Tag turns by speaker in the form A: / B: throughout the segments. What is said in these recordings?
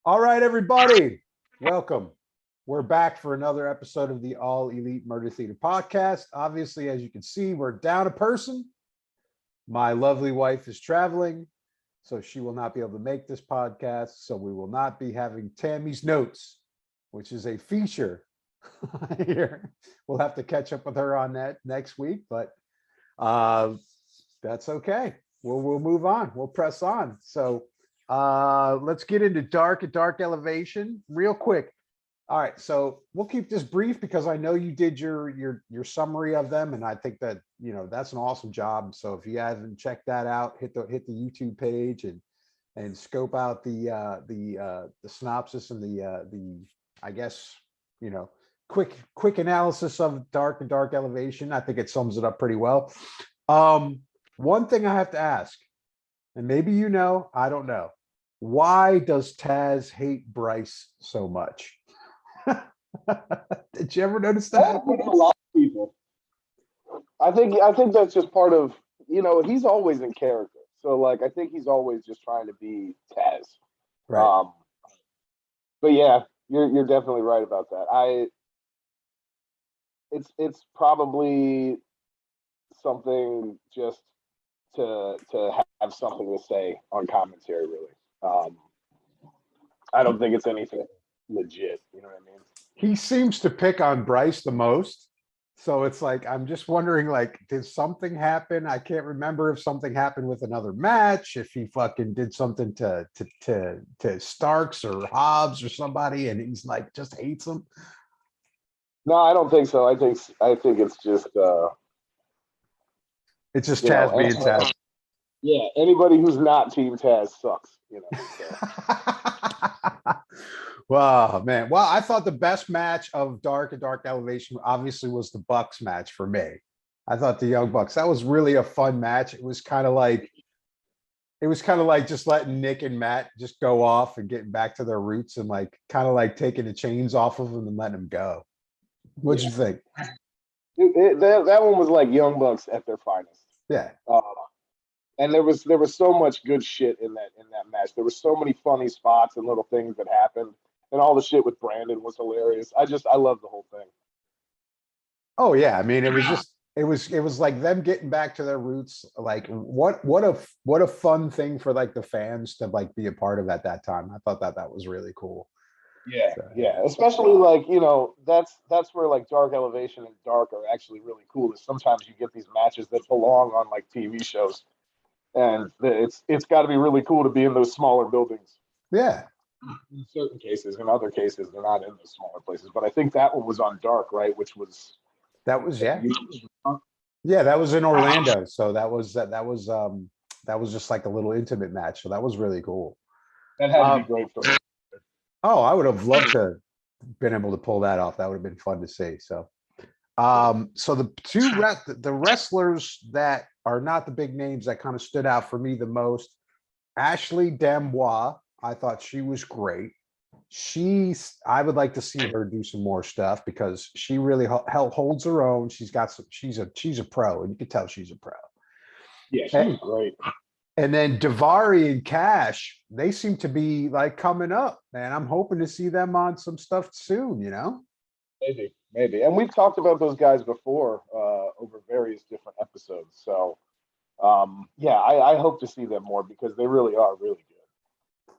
A: All right, everybody, welcome. We're back for another episode of the All Elite Murder Theater podcast. Obviously, as you can see, we're down a person. My lovely wife is traveling, so she will not be able to make this podcast. So we will not be having Tammy's Notes, which is a feature here. We'll have to catch up with her on that next week, but that's okay. We'll move on. We'll press on. So let's get into Dark Elevation real quick. All right, so we'll keep this brief because I know you did your summary of them, and I think that that's an awesome job. So if you haven't checked that out, hit the YouTube page and scope out the synopsis and the I guess quick analysis of Dark Elevation. I think it sums it up pretty well. One thing I have to ask, and maybe I don't know. Why does Taz hate Bryce so much? Did you ever notice that?
B: A lot of people. I think that's just part of he's always in character. So I think he's always just trying to be Taz.
A: Right.
B: But yeah, you're definitely right about that. It's probably something just to have something to say on commentary, really. I don't think it's anything legit. You know what I mean?
A: He seems to pick on Bryce the most. So it's I'm just wondering, did something happen? I can't remember if something happened with another match, if he fucking did something to Starks or Hobbs or somebody, and he's just hates him.
B: No, I don't think so. I think it's just
A: Taz being Taz.
B: Yeah, anybody who's not Team Taz sucks. So.
A: Wow, man. Well, I thought the best match of Dark Elevation obviously was the Bucks match for me. I thought the Young Bucks, that was really a fun match. It was kind of like just letting Nick and Matt just go off and getting back to their roots and kind of taking the chains off of them and letting them go. What'd you think?
B: That one was like Young Bucks at their finest.
A: Yeah.
B: And there was so much good shit in that match. There were so many funny spots and little things that happened, and all the shit with Brandon was hilarious. I love the whole thing.
A: Oh yeah, I mean, it was like them getting back to their roots. What a fun thing for the fans to be a part of at that time. I thought that was really cool.
B: Yeah, so. Yeah, especially that's where Dark Elevation and Dark are actually really cool. Is sometimes you get these matches that belong on TV shows. And it's got to be really cool to be in those smaller buildings.
A: Yeah.
B: In certain cases, in other cases, they're not in those smaller places. But I think that one was on Dark, right?
A: Yeah, that was in Orlando. So that was just a little intimate match. So that was really cool.
B: That had to be great for me.
A: Oh, I would have loved to been able to pull that off. That would have been fun to see. So so the wrestlers that are not the big names that kind of stood out for me the most, Ashley D'Amboise, I thought she was great. I would like to see her do some more stuff because she really holds her own. She's a pro, and you can tell she's a pro.
B: Yeah, she's great.
A: And then Daivari and Cash, they seem to be coming up, man. I'm hoping to see them on some stuff soon,
B: Maybe. And we've talked about those guys before over various different episodes. So, I hope to see them more because they really are really good.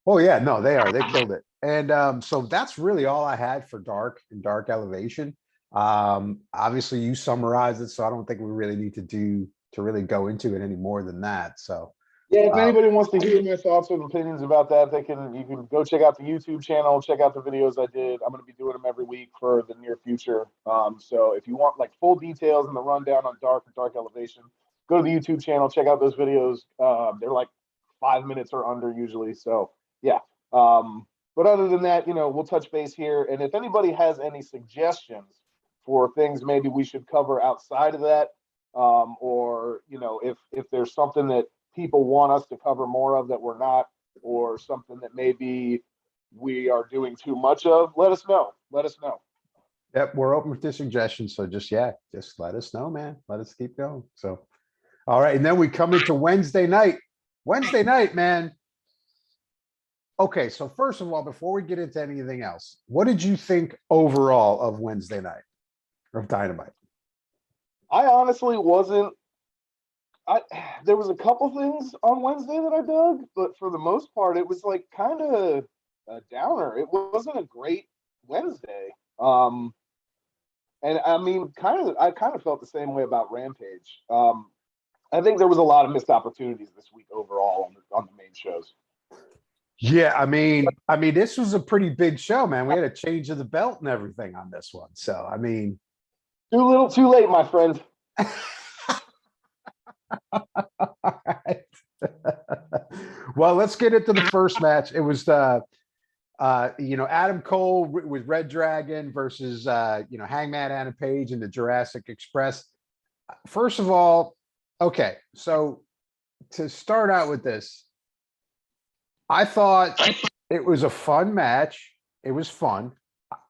A: Oh, yeah. No, they are. They killed it. And so that's really all I had for Dark and Dark Elevation. Obviously, you summarized it, so I don't think we really need to really go into it any more than that. So.
B: Yeah, if anybody wants to hear my thoughts and opinions about that, you can go check out the YouTube channel, check out the videos I did. I'm going to be doing them every week for the near future. So if you want full details and the rundown on Dark and Dark Elevation, go to the YouTube channel, check out those videos. They're 5 minutes or under usually. So yeah. But other than that, we'll touch base here. And if anybody has any suggestions for things maybe we should cover outside of that, or if there's something that people want us to cover more of that we're not, or something that maybe we are doing too much of, let us know.
A: Yep, we're open to suggestions. So just let us know, man. Let us keep going. So, all right, and then we come into Wednesday night. Wednesday night, man. Okay, so first of all, before we get into anything else, what did you think overall of Wednesday night of Dynamite?
B: I honestly wasn't. I There was a couple things on Wednesday that I dug, but for the most part, it was like kind of a downer. It wasn't a great Wednesday. And I mean, I kind of felt the same way about Rampage. I think there was a lot of missed opportunities this week overall on the main shows.
A: Yeah, this was a pretty big show, man. We had a change of the belt and everything on this one. So, I mean,
B: Too little, too late, my friend.
A: all right. Well, let's get into the first match. It was Adam Cole with Red Dragon versus Hangman Adam Page and the Jurassic Express. First of all, okay, so to start out with this, I thought it was a fun match. It was fun.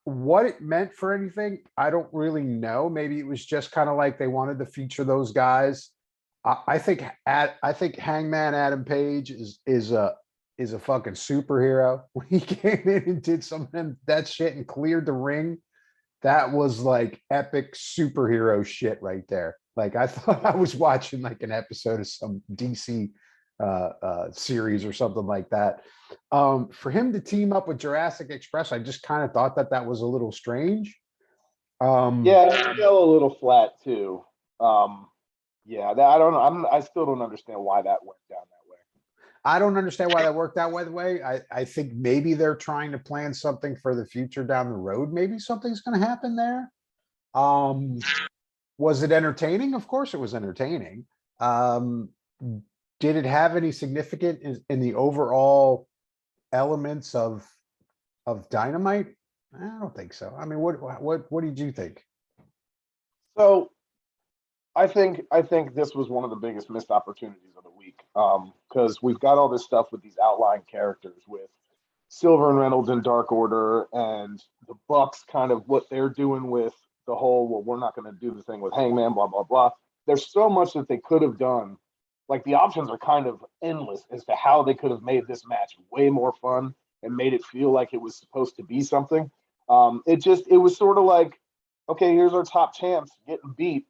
A: What it meant for anything, I don't really know. Maybe it was just kind of like they wanted to feature those guys. I think Hangman Adam Page is a fucking superhero. When he came in and did some of that shit and cleared the ring, that was like epic superhero shit right there. Like I thought I was watching like an episode of some DC series or something like that. For him to team up with Jurassic Express, I just kind of thought that was a little strange.
B: Yeah, it fell a little flat too. Yeah, I don't know. I still don't understand why that went down that way.
A: I don't understand why that worked that way. I think maybe they're trying to plan something for the future down the road. Maybe something's going to happen there. Was it entertaining? Of course it was entertaining. Did it have any significance in the overall elements of Dynamite? I don't think so. I mean, what did you think?
B: So I think this was one of the biggest missed opportunities of the week, because we've got all this stuff with these outlying characters with Silver and Reynolds and Dark Order, and the Bucks kind of what they're doing with the whole, well, we're not going to do the thing with Hangman, blah blah blah. There's so much that they could have done. Like the options are kind of endless as to how they could have made this match way more fun and made it feel like it was supposed to be something. It was sort of like, okay, here's our top champs getting beat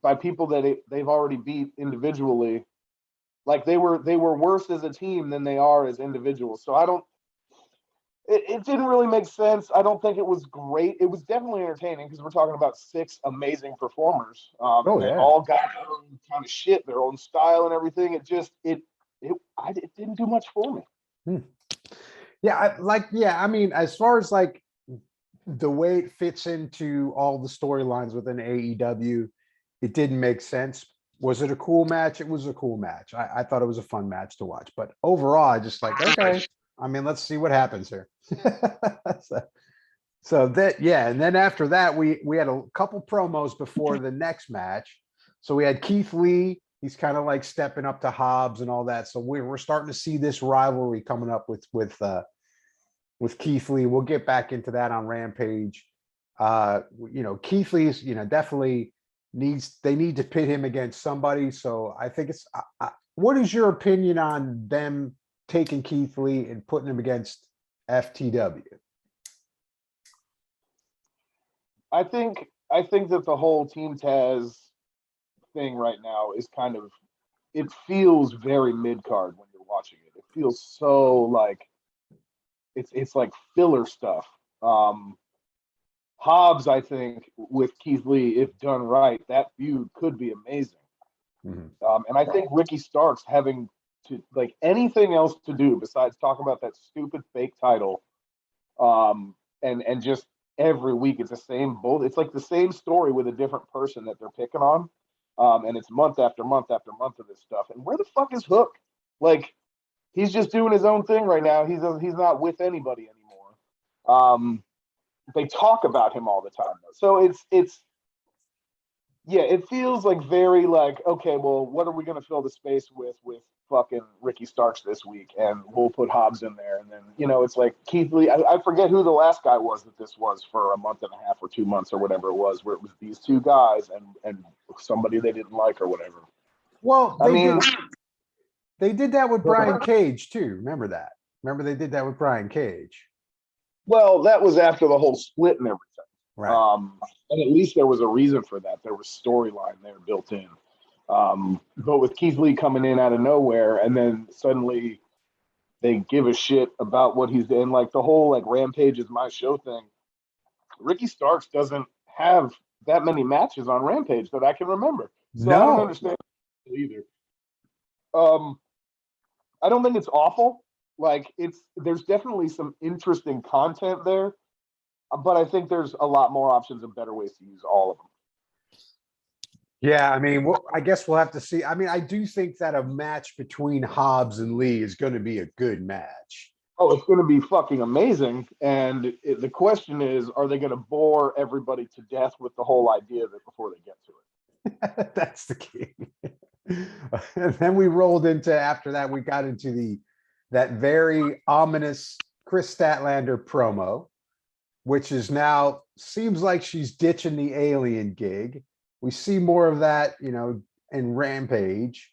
B: by people that they've already beat individually. Like they were worse as a team than they are as individuals. So it didn't really make sense. I don't think it was great. It was definitely entertaining because we're talking about 6 amazing performers. They all got their own kind of shit, their own style and everything. It didn't do much for me.
A: Yeah, I mean, as far as like the way it fits into all the storylines within AEW, it didn't make sense. Was it a cool match? It was a cool match. I thought it was a fun match to watch. But overall, I just like, okay, I mean, let's see what happens here. so that, yeah. And then after that, we had a couple promos before the next match. So we had Keith Lee. He's kind of like stepping up to Hobbs and all that. So we're starting to see this rivalry coming up with Keith Lee. We'll get back into that on Rampage. Keith Lee's, definitely they need to pit him against somebody. So I think it's, what is your opinion on them taking Keith Lee and putting him against FTW?
B: I think that the whole Team Taz thing right now is kind of, it feels very mid-card when you're watching it. It feels so like it's like filler stuff. Hobbs, I think, with Keith Lee, if done right, that feud could be amazing. Mm-hmm. And I think Ricky Starks having to like anything else to do besides talk about that stupid fake title, and just every week it's the same it's like the same story with a different person that they're picking on, and it's month after month after month of this stuff. And where the fuck is Hook? Like, he's just doing his own thing right now. He's not with anybody anymore. They talk about him all the time though. So it feels like very like, okay, well, what are we going to fill the space with fucking Ricky Starks this week? And we'll put Hobbs in there. And then, it's like Keith Lee. I forget who the last guy was that this was for a month and a half or 2 months or whatever it was, where it was these 2 guys and somebody they didn't like or whatever.
A: Well, They did that with Brian Cage too. Remember that? Remember they did that with Brian Cage.
B: Well, that was after the whole split and everything.
A: Right.
B: And at least there was a reason for that. There was storyline there built in. But with Keith Lee coming in out of nowhere, and then suddenly they give a shit about what he's doing, like the whole like Rampage is my show thing. Ricky Starks doesn't have that many matches on Rampage that I can remember, so I don't understand either. I don't think it's awful. Like there's definitely some interesting content there, but I think there's a lot more options and better ways to use all of them.
A: Yeah, I mean, I guess we'll have to see. I mean, I do think that a match between Hobbs and Lee is going to be a good match.
B: Oh, it's going to be fucking amazing. And the question is, are they going to bore everybody to death with the whole idea of it before they get to
A: it? That's the key. And then we rolled into, after that, we got into that very ominous Chris Statlander promo, which is now seems like she's ditching the alien gig. We see more of that, in Rampage.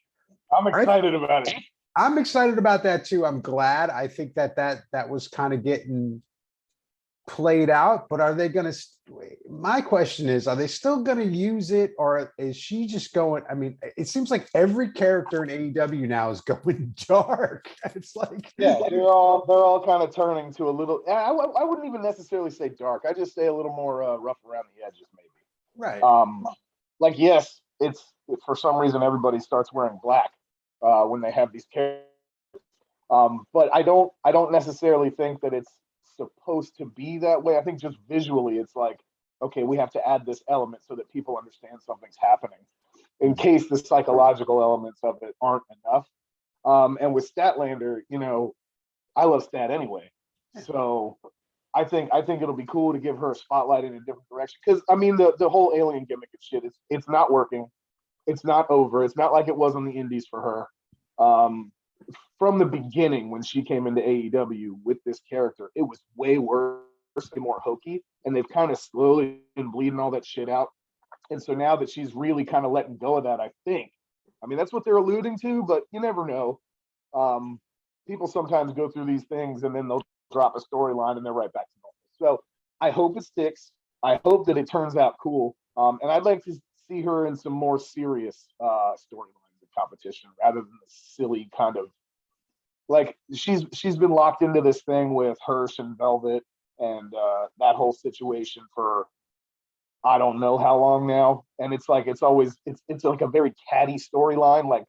B: I'm excited about it.
A: I'm excited about that too. I'm glad. I think that was kind of getting played out, but are they going to, my question is, are they still going to use it, or is she just going, I mean, it seems like every character in AEW now is going dark. It's like,
B: yeah, they're all kind of turning to a little, I wouldn't even necessarily say dark. I just say a little more rough around the edges, maybe.
A: Right.
B: Like, yes, it's for some reason everybody starts wearing black when they have these characters. But I don't necessarily think that it's supposed to be that way. I think just visually it's like, okay, we have to add this element so that people understand something's happening in case the psychological elements of it aren't enough. And with Statlander, I love Stat anyway. So I think it'll be cool to give her a spotlight in a different direction. Because I mean the whole alien gimmick and shit, it's not working. It's not over. It's not like it was on the indies for her. From the beginning, when she came into AEW with this character, it was way worse and more hokey. And they've kind of slowly been bleeding all that shit out. And so now that she's really kind of letting go of that, I mean, that's what they're alluding to, but you never know. People sometimes go through these things and then they'll drop a storyline and they're right back to normal. So I hope it sticks. I hope that it turns out cool. And I'd like to see her in some more serious storylines of competition rather than the silly kind of, like she's been locked into this thing with Hirsch and Velvet and that whole situation for I don't know how long now. And it's like it's like a very catty storyline. Like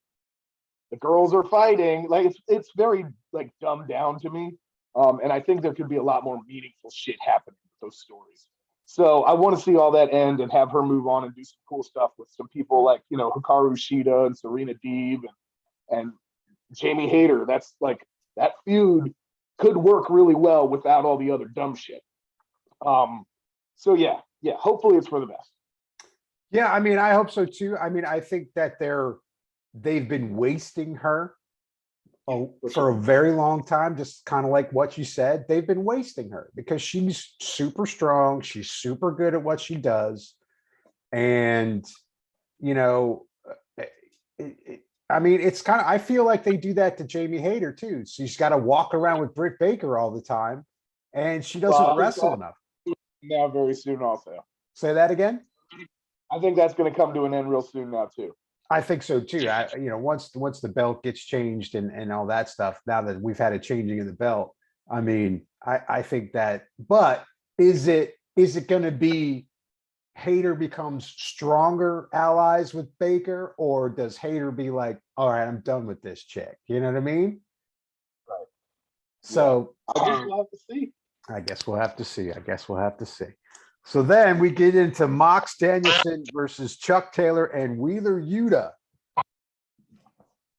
B: the girls are fighting. Like it's very like dumbed down to me. And I think there could be a lot more meaningful shit happening with those stories. So I want to see all that end and have her move on and do some cool stuff with some people like, Hikaru Shida and Serena Deeb and Jamie Hayter. That's like that feud could work really well without all the other dumb shit. So yeah, hopefully it's for the best.
A: Yeah, I mean, I hope so too. I mean, I think that they've been wasting her for a very long time, just kind of like what you said. They've been wasting her because she's super strong. She's super good at what she does. And, I mean, it's kind of, I feel like they do that to Jamie Hayter too. She's got to walk around with Britt Baker all the time and she doesn't wrestle enough.
B: Now very soon also.
A: Say that again?
B: I think that's going to come to an end real soon now too.
A: I think so too. Once the belt gets changed and all that stuff, now that we've had a changing of the belt, I mean, I think that, but is it going to be Hayter becomes stronger allies with Baker, or does Hayter be like, all right, I'm done with this chick? You know what I mean?
B: Right.
A: So
B: I guess we'll have to see.
A: I guess we'll have to see. So then we get into Mox Danielson versus Chuck Taylor and Wheeler Yuta.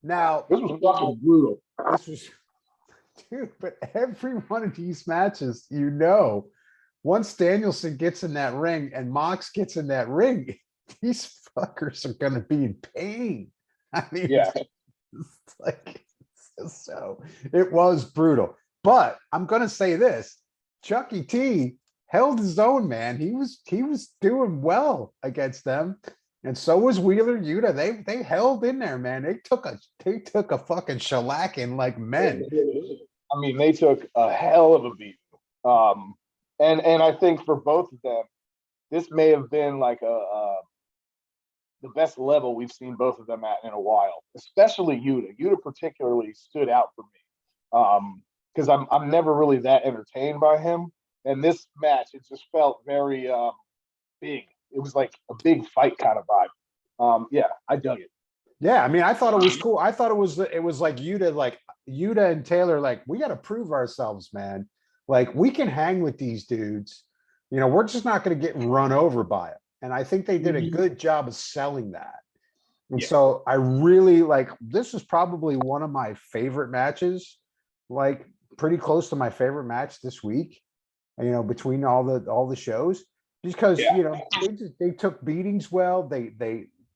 A: Now
B: this was fucking brutal.
A: But every one of these matches, once Danielson gets in that ring and Mox gets in that ring, these fuckers are going to be in pain. I mean,
B: yeah,
A: it was brutal. But I'm going to say this: Chucky T held his own, man. He was doing well against them. And so was Wheeler Yuta. They held in there, man. They took a fucking shellacking like men.
B: I mean, they took a hell of a beat. And I think for both of them, this may have been like the best level we've seen both of them at in a while, especially Yuta. Yuta particularly stood out for me because I'm never really that entertained by him. And this match, it just felt very big. It was like a big fight kind of vibe. Yeah, I dug it.
A: Yeah, I mean, I thought it was cool. I thought it was like Yuta and Taylor, like, we got to prove ourselves, man. Like, we can hang with these dudes. You know, we're just not going to get run over by them. And I think they did a good job of selling that. And
B: Yeah.
A: so I really like, this is probably one of my favorite matches, like pretty close to my favorite match this week, you know, between all the shows, because,
B: Yeah.
A: you know, they took beatings well. They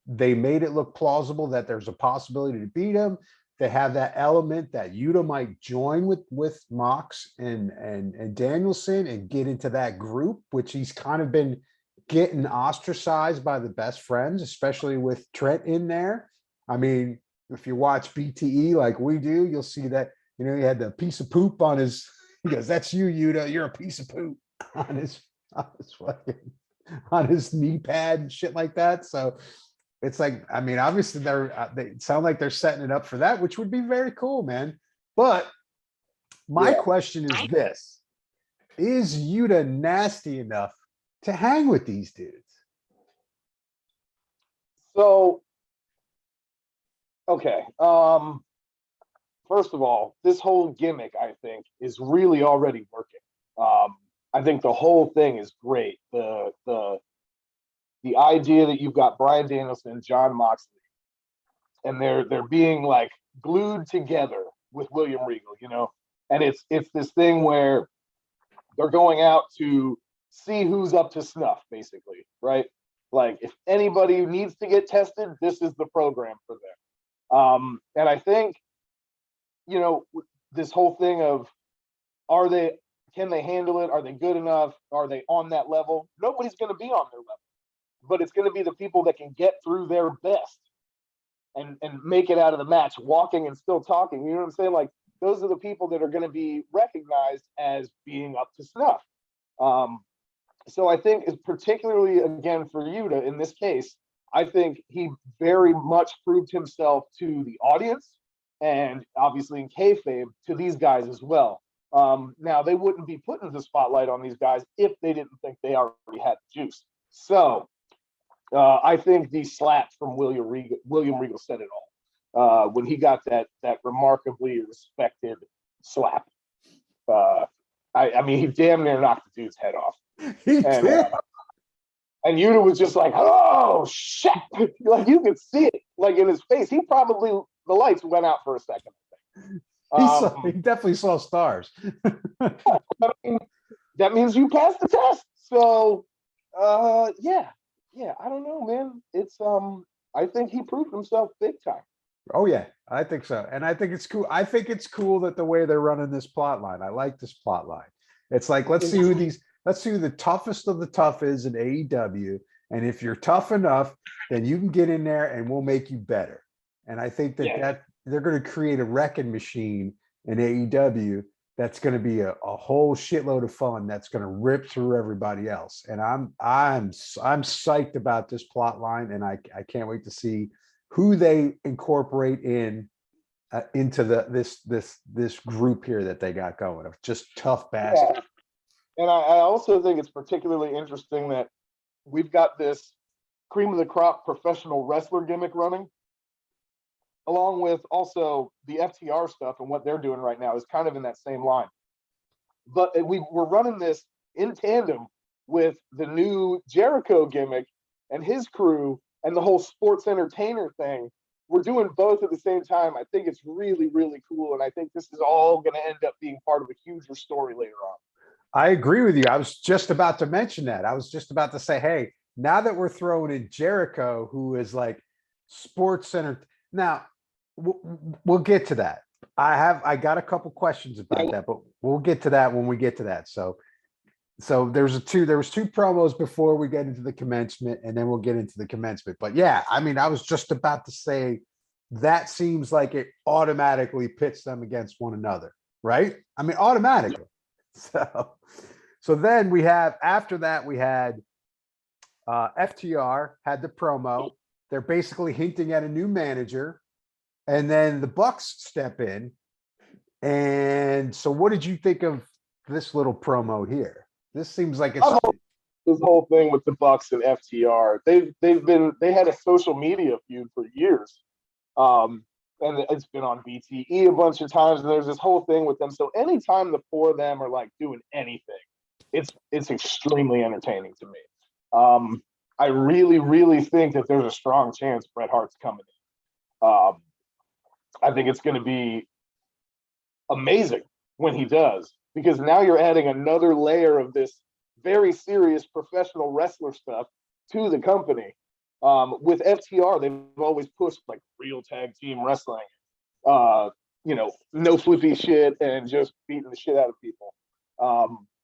A: made it look plausible that there's a possibility to beat him. They have that element that Yuta might join with Mox and Danielson and get into that group, which he's kind of been getting ostracized by the best friends, especially with Trent in there. I mean, if you watch BTE like we do, you'll see that, you know, he had the piece of poop on his, he goes, "That's you, Yuta, you're a piece of poop," on his fucking, on his knee pad and shit like that. So it's like, I mean, obviously they sound like they're setting it up for that, which would be very cool, man. But my question is this: is Yuta nasty enough to hang with these dudes?
B: So, okay. First of all, this whole gimmick, I think, is really already working. I think the whole thing is great. The idea that you've got Bryan Danielson and Jon Moxley, and they're being like glued together with William Regal, you know, and it's this thing where they're going out to see who's up to snuff, basically, right? Like, if anybody needs to get tested, this is the program for them. And I think, you know, this whole thing of can they handle it? Are they good enough? Are they on that level? Nobody's going to be on their level, but it's going to be the people that can get through their best and make it out of the match, walking and still talking. You know what I'm saying? Like, those are the people that are going to be recognized as being up to snuff. So I think, particularly again for Yuta in this case, I think he very much proved himself to the audience and obviously in kayfabe to these guys as well. Now, they wouldn't be putting the spotlight on these guys if they didn't think they already had the juice. So I think the slap from William Regal said it all when he got that remarkably respected slap. I mean, he damn near knocked the dude's head off.
A: He did.
B: And Yuta was just like, "Oh shit!" Like, you could see it, like, in his face. He probably, the lights went out for a second.
A: He definitely saw stars.
B: I mean, that means you passed the test. So, yeah. I don't know, man. It's I think he proved himself big time.
A: Oh yeah, I think so, and I think it's cool. I think it's cool that the way they're running this plot line. I like this plot line. It's like, let's see who the toughest of the tough is in AEW, and if you're tough enough, then you can get in there, and we'll make you better. And I think that they're going to create a wrecking machine in AEW that's going to be a whole shitload of fun. That's going to rip through everybody else, and I'm psyched about this plot line, and I can't wait to see who they incorporate into this group here that they got going of just tough bastards.
B: Yeah. And I also think it's particularly interesting that we've got this cream of the crop professional wrestler gimmick running, along with also the FTR stuff, and what they're doing right now is kind of in that same line. But we're running this in tandem with the new Jericho gimmick and his crew and the whole sports entertainer thing. We're doing both at the same time. I think it's really, really cool. And I think this is all going to end up being part of a huger story later on.
A: I agree with you. I was just about to mention that. I was just about to say, hey, now that we're throwing in Jericho, who is like sports center. Now, we'll get to that. I got a couple questions about that, but we'll get to that when we get to that. So So there was two promos before we get into the commencement, and then we'll get into the commencement. But yeah, I mean, I was just about to say that seems like it automatically pits them against one another, right? I mean, automatically. So so then we have after that we had FTR had the promo. They're basically hinting at a new manager, and then the Bucks step in. And so, what did you think of this little promo here? This seems like it's
B: This whole thing with the Bucks and FTR. They had a social media feud for years. And it's been on BTE a bunch of times, and there's this whole thing with them. So anytime the four of them are like doing anything, it's extremely entertaining to me. I really, really think that there's a strong chance Bret Hart's coming in. I think it's going to be amazing when he does, because now you're adding another layer of this very serious professional wrestler stuff to the company. With FTR, they've always pushed like real tag team wrestling, no flippy shit and just beating the shit out of people.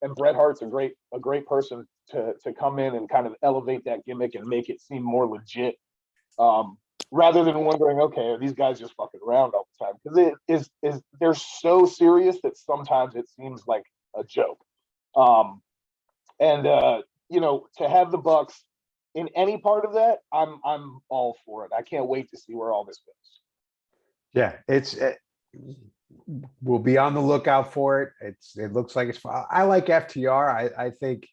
B: And Bret Hart's a great person to come in and kind of elevate that gimmick and make it seem more legit, rather than wondering, okay, are these guys just fucking around all the time? Because they're so serious that sometimes it seems like a joke. To have the Bucks in any part of that, I'm all for it. I can't wait to see where all this goes.
A: Yeah, we'll be on the lookout for it. It looks like it's fun. I like FTR. I think,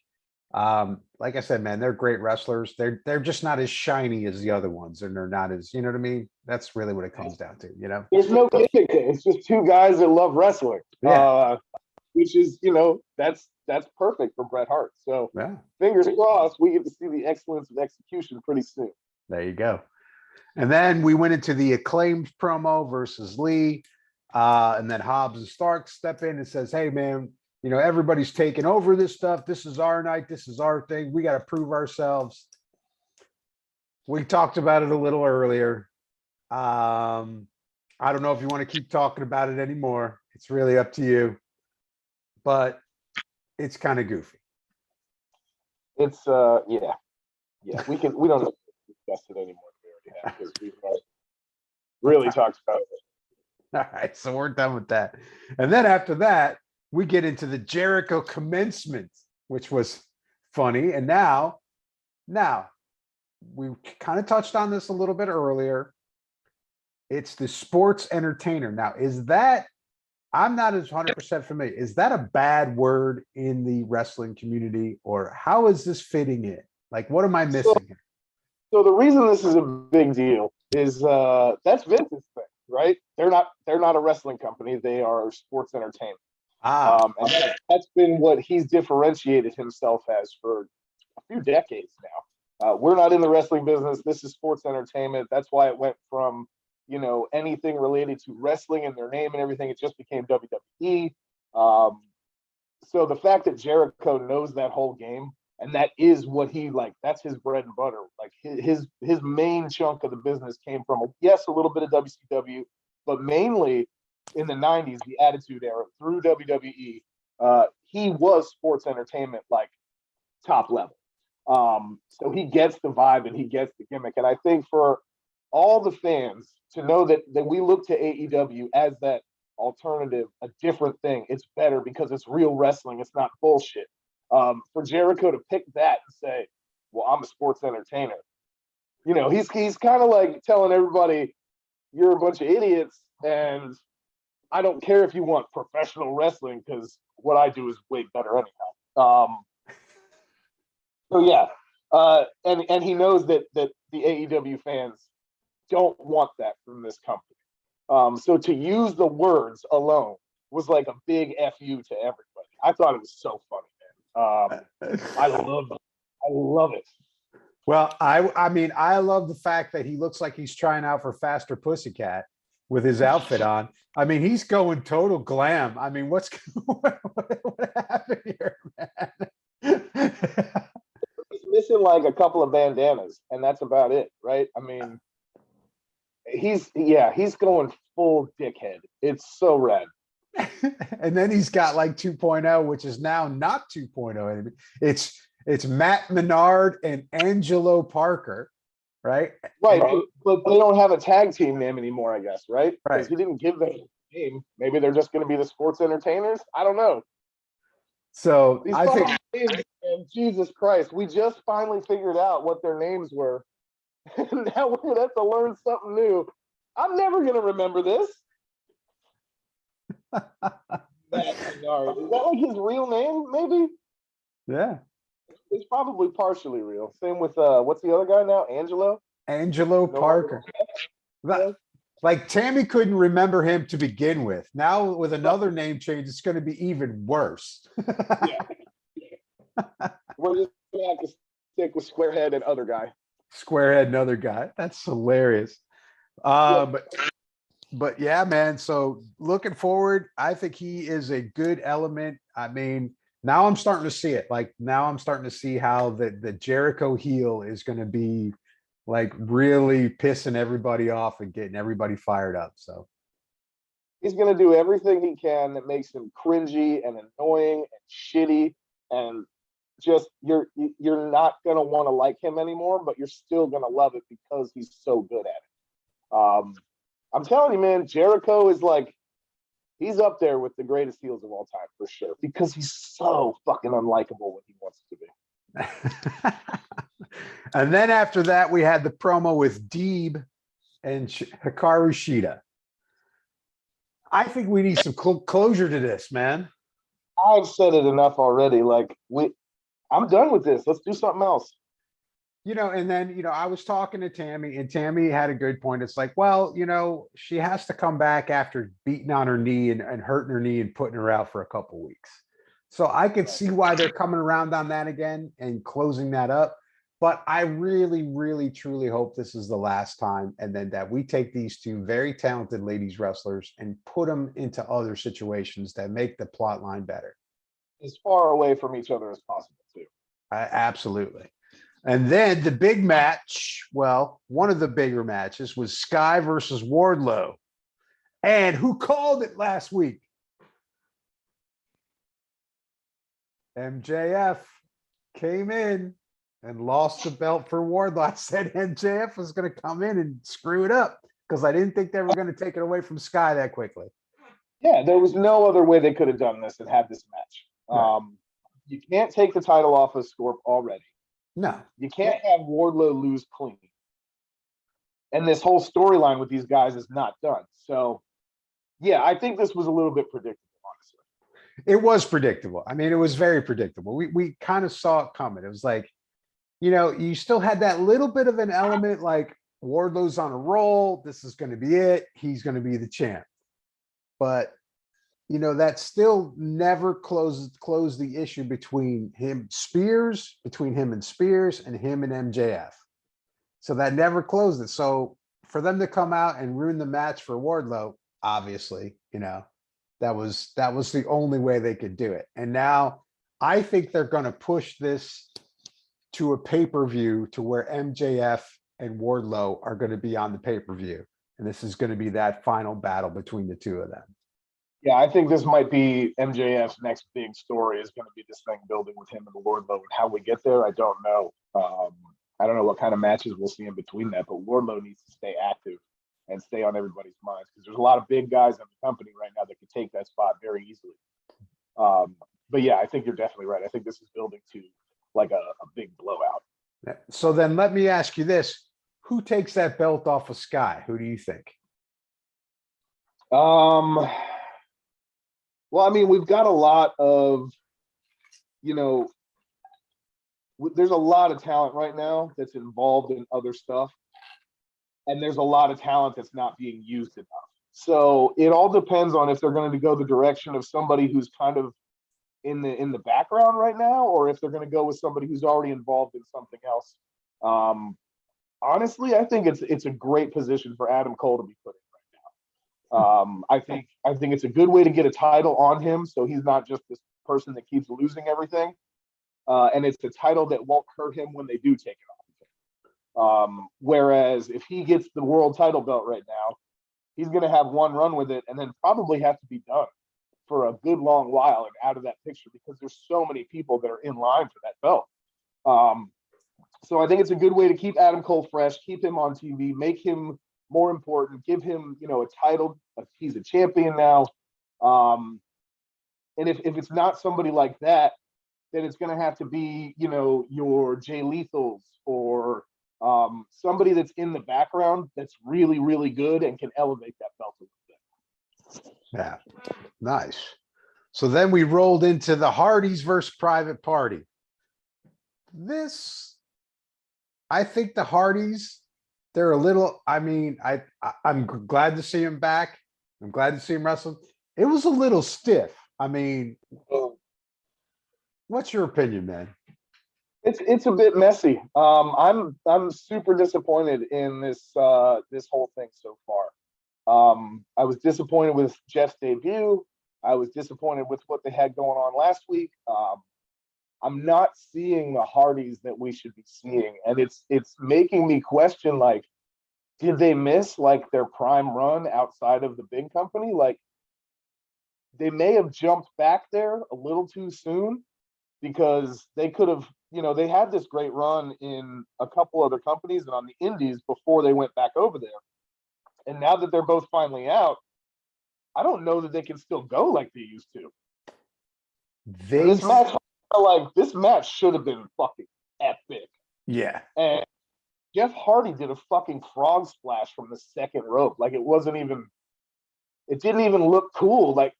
A: like I said, man, they're great wrestlers. They're just not as shiny as the other ones, and they're not as, you know what I mean? That's really what it comes down to, you know?
B: There's no gimmick. It's just two guys that love wrestling.
A: Yeah.
B: Which is, that's perfect for Bret Hart. So
A: yeah.
B: Fingers crossed, we get to see the excellence of execution pretty soon.
A: There you go. And then we went into the Acclaimed promo versus Lee. And then Hobbs and Stark step in and says, hey, man, everybody's taking over this stuff. This is our night. This is our thing. We got to prove ourselves. We talked about it a little earlier. I don't know if you want to keep talking about it anymore. It's really up to you. But it's kind of goofy.
B: It's yeah. We don't have to discuss it anymore. We already have, because we've really talked about it.
A: All right, so we're done with that. And then after that, we get into the Jericho Commencement, which was funny. And now we kind of touched on this a little bit earlier. It's the sports entertainer. Now, is that, I'm not as 100% familiar. Is that a bad word in the wrestling community, or how is this fitting in? Like, what am I missing here?
B: So the reason this is a big deal is that's Vince's thing, right? They're not a wrestling company. They are sports entertainment. And that's been what he's differentiated himself as for a few decades now. We're not in the wrestling business. This is sports entertainment. That's why it went from, anything related to wrestling and their name and everything, it just became WWE. So the fact that Jericho knows that whole game, and that is what he that's his bread and butter. Like his main chunk of the business came from, yes, a little bit of WCW, but mainly in the 90s, the Attitude Era through WWE. He was sports entertainment, like top level. So he gets the vibe and he gets the gimmick. And I think for all the fans to know that we look to AEW as that alternative, a different thing, it's better because it's real wrestling. It's not bullshit. For Jericho to pick that and say, well, I'm a sports entertainer. He's kind of like telling everybody, you're a bunch of idiots, and I don't care if you want professional wrestling, because what I do is way better anyhow. So yeah, and he knows that the AEW fans don't want that from this company. So to use the words alone was like a big FU to everybody. I thought it was so funny, man. I love it.
A: Well, I mean, I love the fact that he looks like he's trying out for Faster Pussycat with his outfit on. I mean, he's going total glam. I mean, what happened here, man?
B: He's missing like a couple of bandanas, and that's about it, right? I mean, he's going full dickhead. It's so rad.
A: And then he's got like 2.0, which is now not 2.0. It's Matt Menard and Angelo Parker, right?
B: Right,
A: And-
B: but they don't have a tag team name anymore, I guess, right? Because
A: right.
B: he didn't give them a name. Maybe they're just going to be the Sports Entertainers. I don't know.
A: So
B: These
A: I think
B: fucking names, man, Jesus Christ, we just finally figured out what their names were. And now we're going to have to learn something new. I'm never going to remember this. Matt Menard. Is that like his real name, maybe?
A: yeah.
B: It's probably partially real. Same with, what's the other guy now? Angelo?
A: Angelo Parker. Like Tammy couldn't remember him to begin with. Now with another name change, it's going to be even worse.
B: Yeah. We're just going to have to stick with Squarehead and other guy.
A: Squarehead, another guy. That's hilarious. But yeah, man. So looking forward, I think he is a good element. I mean, now I'm starting to see it. Like now I'm starting to see how the Jericho heel is going to be like really pissing everybody off and getting everybody fired up. So
B: He's going to do everything he can that makes him cringy and annoying and shitty, and just you're not going to want to like him anymore, but you're still going to love it because he's so good at it. I'm telling you, man, Jericho is like, he's up there with the greatest heels of all time for sure, because he's so fucking unlikable when he wants to be.
A: And then after that, we had the promo with Deb and Hikaru Shida. I think we need some closure to this, man.
B: I've said it enough already. Like, I'm done with this. Let's do something else.
A: And then, I was talking to Tammy, and Tammy had a good point. It's like, well, she has to come back after beating on her knee and hurting her knee and putting her out for a couple weeks. So I could see why they're coming around on that again and closing that up. But I really, really, truly hope this is the last time, and then that we take these two very talented ladies wrestlers and put them into other situations that make the plot line better.
B: As far away from each other as possible, too.
A: Absolutely. And then the big match, well, one of the bigger matches was Sky versus Wardlow. And who called it last week? MJF came in and lost the belt for Wardlow. I said MJF was going to come in and screw it up because I didn't think they were going to take it away from Sky that quickly.
B: Yeah, there was no other way they could have done this and had this match. Right. You can't take the title off of Scorp already.
A: No.
B: You can't have Wardlow lose clean. And this whole storyline with these guys is not done. So, yeah, I think this was a little bit predictable, honestly.
A: It was predictable. I mean, it was very predictable. We kind of saw it coming. It was like, you still had that little bit of an element like Wardlow's on a roll. This is going to be it. He's going to be the champ. But, that still never closed the issue between him and Spears and him and MJF. So that never closed it. So for them to come out and ruin the match for Wardlow, obviously, that was the only way they could do it. And now I think they're going to push this to a pay-per-view to where MJF and Wardlow are going to be on the pay-per-view. And this is going to be that final battle between the two of them.
B: Yeah, I think this might be MJF's next big story is going to be this thing building with him and Wardlow. And how we get there, I don't know. I don't know what kind of matches we'll see in between that, but Wardlow needs to stay active and stay on everybody's minds because there's a lot of big guys in the company right now that could take that spot very easily. But yeah, I think you're definitely right. I think this is building to like a big blowout.
A: So then let me ask you this. Who takes that belt off of Sky? Who do you think?
B: Well, I mean, we've got a lot of, there's a lot of talent right now that's involved in other stuff. And there's a lot of talent that's not being used enough. So it all depends on if they're going to go the direction of somebody who's kind of in the background right now, or if they're going to go with somebody who's already involved in something else. Honestly, I think it's a great position for Adam Cole to be put in right now. I think it's a good way to get a title on him, so he's not just this person that keeps losing everything. And it's a title that won't hurt him when they do take it off. Whereas if he gets the world title belt right now, he's going to have one run with it and then probably have to be done. for a good long while and out of that picture because there's so many people that are in line for that belt. So I think it's a good way to keep Adam Cole fresh, keep him on TV, make him more important, give him, a title. He's a champion now. And if it's not somebody like that, then it's going to have to be, your Jay Lethals or somebody that's in the background that's really, really good and can elevate that belt a little bit.
A: Yeah, nice. So then we rolled into the Hearties versus Private Party. I think the Hearties, they're a little, I'm glad to see him back. I'm glad to see him wrestle. It was a little stiff. What's your opinion, man?
B: It's a bit messy. I'm super disappointed in this whole thing so far. I was disappointed with Jeff's debut. I was disappointed with what they had going on last week. I'm not seeing the Hearties that we should be seeing, and it's making me question, like, did they miss like their prime run outside of the big company? Like, they may have jumped back there a little too soon because they could have, they had this great run in a couple other companies and on the indies before they went back over there. And now that they're both finally out, I don't know that they can still go like they used to. This match should have been fucking epic.
A: Yeah.
B: And Jeff Hardy did a fucking frog splash from the second rope. Like, it didn't even look cool. Like,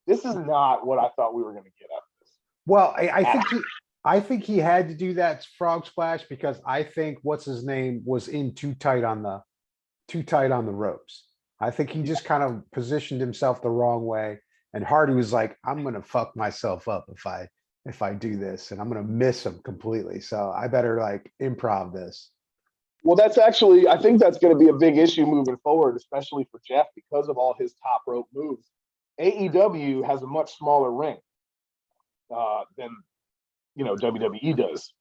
B: this is not what I thought we were going to get out of this.
A: Well, I think he had to do that frog splash because I think what's his name was in too tight on the ropes. I think he just kind of positioned himself the wrong way. And Hardy was like, I'm going to fuck myself up if I do this, and I'm going to miss him completely. So I better like improv this.
B: Well, I think that's going to be a big issue moving forward, especially for Jeff because of all his top rope moves. AEW has a much smaller ring than, WWE does.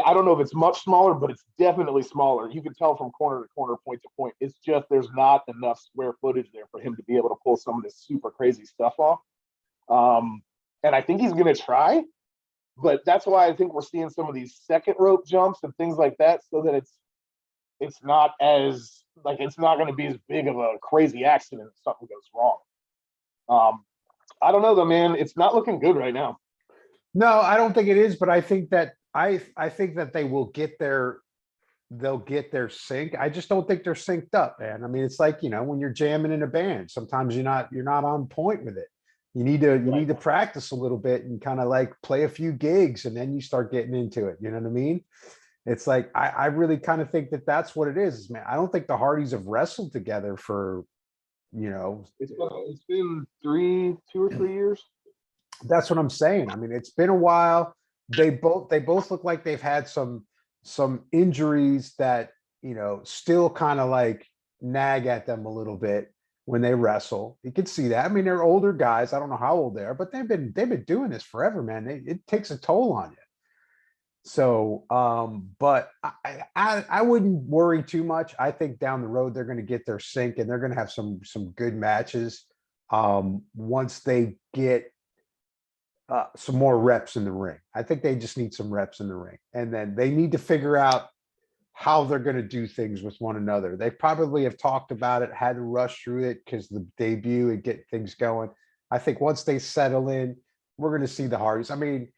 B: I don't know if it's much smaller, but it's definitely smaller. You can tell from corner to corner, point to point. It's just there's not enough square footage there for him to be able to pull some of this super crazy stuff off. And I think he's going to try, but that's why I think we're seeing some of these second rope jumps and things like that, so that it's not going to be as big of a crazy accident if something goes wrong. I don't know though, man. It's not looking good right now.
A: No, I don't think it is, but I think that they will get they'll get their sync. I just don't think they're synced up, man. I mean, it's like, when you're jamming in a band, sometimes you're not on point with it. You need to practice a little bit and kind of like play a few gigs, and then you start getting into it. You know what I mean? It's like, I really kind of think that that's what it is, man. I don't think the Hardys have wrestled together for,
B: it's been 2 or 3 years.
A: That's what I'm saying. I mean, it's been a while. They both look like they've had some injuries that, still kind of like nag at them a little bit when they wrestle. You can see that. I mean, they're older guys. I don't know how old they are, but they've been doing this forever, man. It takes a toll on you. So, but I wouldn't worry too much. I think down the road they're going to get their sync and they're going to have some good matches once they get some more reps in the ring. I think they just need some reps in the ring, and then they need to figure out how they're going to do things with one another. They probably have talked about it, had to rush through it because the debut and get things going. I think once they settle in, we're going to see the Hardys. I mean,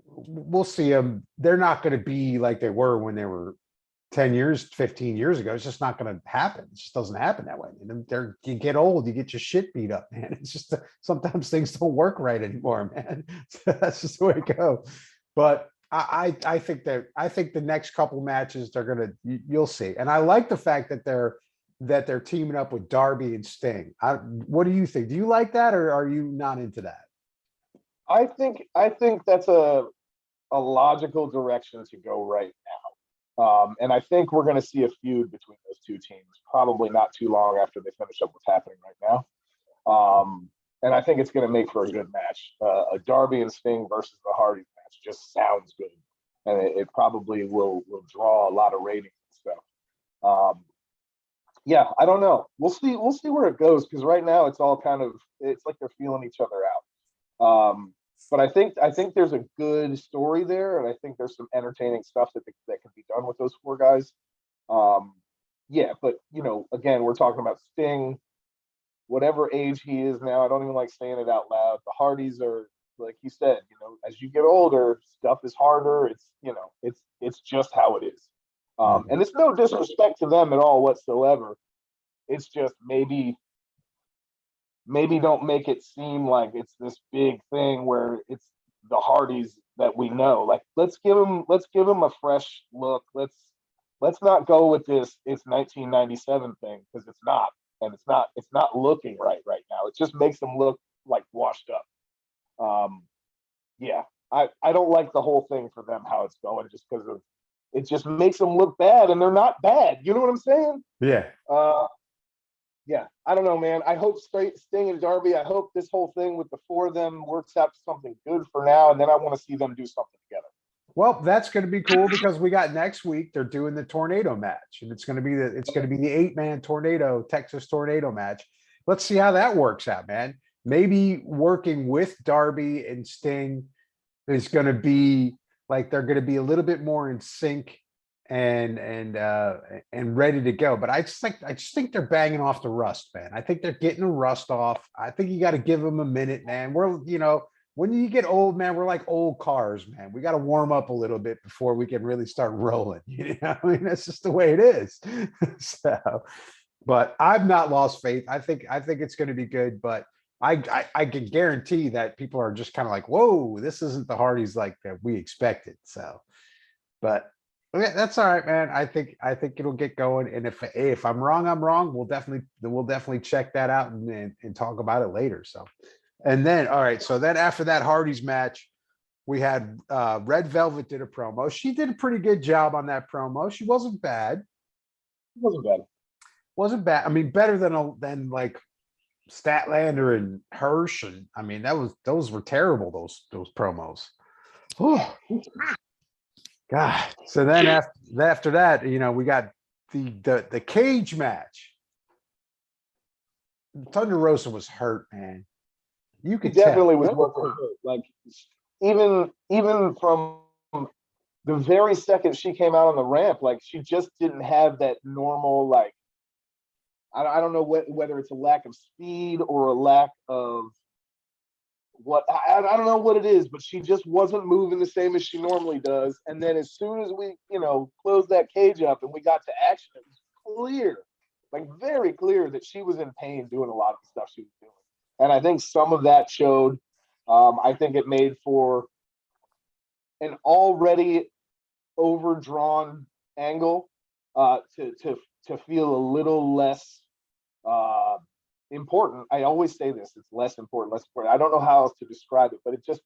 A: we'll see them. They're not going to be like they were when they were 10 years, 15 years ago. It's just not going to happen. It just doesn't happen that way. You get old, you get your shit beat up, man. It's just sometimes things don't work right anymore, man. That's just the way it goes. But I think the next couple matches you'll see. And I like the fact that they're teaming up with Darby and Sting. What do you think? Do you like that, or are you not into that?
B: I think that's a logical direction to go right now. And I think we're going to see a feud between those two teams, probably not too long after they finish up what's happening right now. And I think it's going to make for a good match. A Darby and Sting versus the Hardys match just sounds good. And it probably will draw a lot of ratings and stuff. Yeah, I don't know. We'll see. We'll see where it goes because right now it's all kind of it's like they're feeling each other out. But I think there's a good story there, and I think there's some entertaining stuff that can be done with those four guys. Yeah, but again, we're talking about Sting, whatever age he is now. I don't even like saying it out loud. The Hardys are like you said. As you get older, stuff is harder. It's just how it is. And it's no disrespect to them at all whatsoever. It's just maybe don't make it seem like it's this big thing where it's the Hardys that we know. Like let's give them a fresh look. Let's not go with this it's 1997 thing because it's not, and it's not looking right now. It just makes them look like washed up. Yeah, I don't like the whole thing for them how it's going just because of it just makes them look bad, and they're not bad. You know what I'm saying?
A: Yeah.
B: Yeah, I don't know, man. I hope Sting and Darby, I hope this whole thing with the four of them works out to something good for now, and then I want to see them do something together.
A: Well, that's going to be cool because we got next week. They're doing the tornado match, and it's going to be the 8-man tornado Texas tornado match. Let's see how that works out, man. Maybe working with Darby and Sting is going to be like they're going to be a little bit more in sync and ready to go. But I just think they're banging off the rust, man. I think they're getting the rust off. I think you got to give them a minute, man. When you get old, man, we're like old cars, man. We got to warm up a little bit before we can really start rolling. I mean, that's just the way it is. So, but I've not lost faith. I think it's going to be good, but I can guarantee that people are just kind of like, whoa, this isn't the Hardys like that we expected. So, but okay, that's all right, man. I think it'll get going. And if I'm wrong, I'm wrong. We'll definitely check that out and talk about it later. So, and then all right. So then after that Hardys match, we had Red Velvet did a promo. She did a pretty good job on that promo. She wasn't bad.
B: It wasn't bad.
A: Wasn't bad. I mean, better than like Statlander and Hirsch, and I mean those were terrible. Those promos. Oh, God. So then after that, we got the cage match. Thunder Rosa was hurt, man. You could
B: definitely
A: tell.
B: was working hurt. Like even from the very second she came out on the ramp, like she just didn't have that normal like. I don't know whether it's a lack of speed or a lack of what I don't know what it is, but she just wasn't moving the same as she normally does. And then as soon as we, closed that cage up and we got to action, it was clear, like very clear that she was in pain doing a lot of the stuff she was doing. And I think some of that showed. I think it made for an already overdrawn angle to feel a little less important. I always say this, it's less important. I don't know how else to describe it, but it just,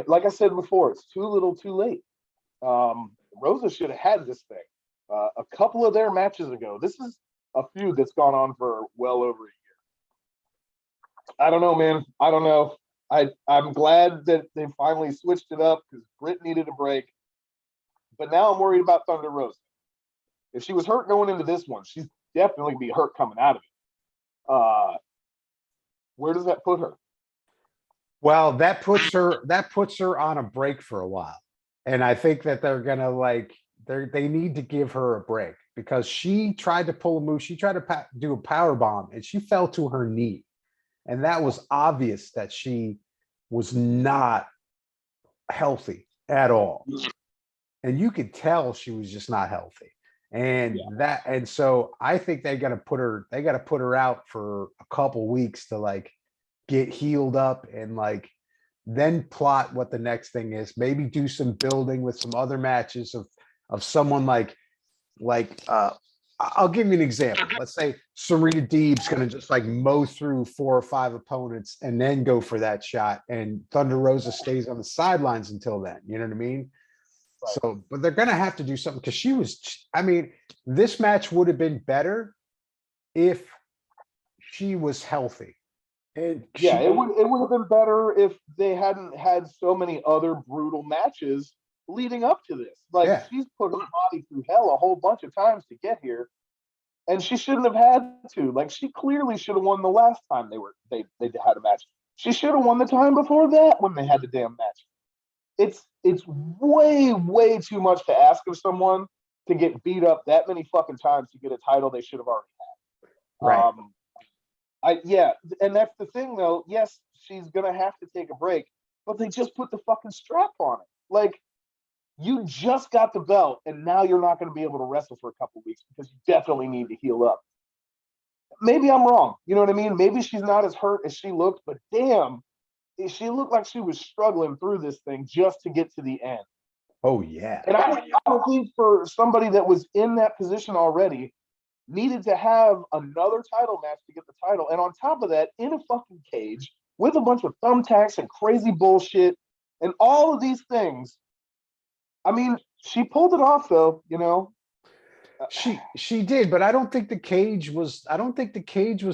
B: like I said before, it's too little too late. Rosa should have had this thing a couple of their matches ago. This is a feud that's gone on for well over a year. I don't know, man. I don't know. I'm glad that they finally switched it up because Britt needed a break. But now I'm worried about Thunder Rosa. If she was hurt going into this one, she's definitely be hurt coming out of it. Where does that put her?
A: Well, that puts her on a break for a while. And I think that they're gonna they need to give her a break because she tried to pull a move. She tried to do a power bomb and she fell to her knee. And that was obvious that she was not healthy at all. And you could tell she was just not healthy. And so I think they got to put her out for a couple weeks to get healed up and then plot what the next thing is. Maybe do some building with some other matches of someone I'll give you an example. Let's say Serena Deeb's going to just mow through 4 or 5 opponents and then go for that shot. And Thunder Rosa stays on the sidelines until then. You know what I mean? Right. So, but they're going to have to do something because this match would have been better if she was healthy.
B: And it would have been better if they hadn't had so many other brutal matches leading up to this. She's put her body through hell a whole bunch of times to get here. And she shouldn't have had to. Like, she clearly should have won the last time they had a match. She should have won the time before that when they had the damn match. It's way too much to ask of someone to get beat up that many fucking times to get a title they should have already had.
A: Right.
B: And that's the thing though. Yes, she's gonna have to take a break, but they just put the fucking strap on it. Like, you just got the belt, and now you're not going to be able to wrestle for a couple weeks because you definitely need to heal up. Maybe I'm wrong. You know what I mean? Maybe she's not as hurt as she looked, but damn, she looked like she was struggling through this thing just to get to the end.
A: Oh yeah.
B: And I don't think for somebody that was in that position already needed to have another title match to get the title. And on top of that, in a fucking cage with a bunch of thumbtacks and crazy bullshit and all of these things. I mean, she pulled it off though, you know.
A: She did, but I don't think the cage was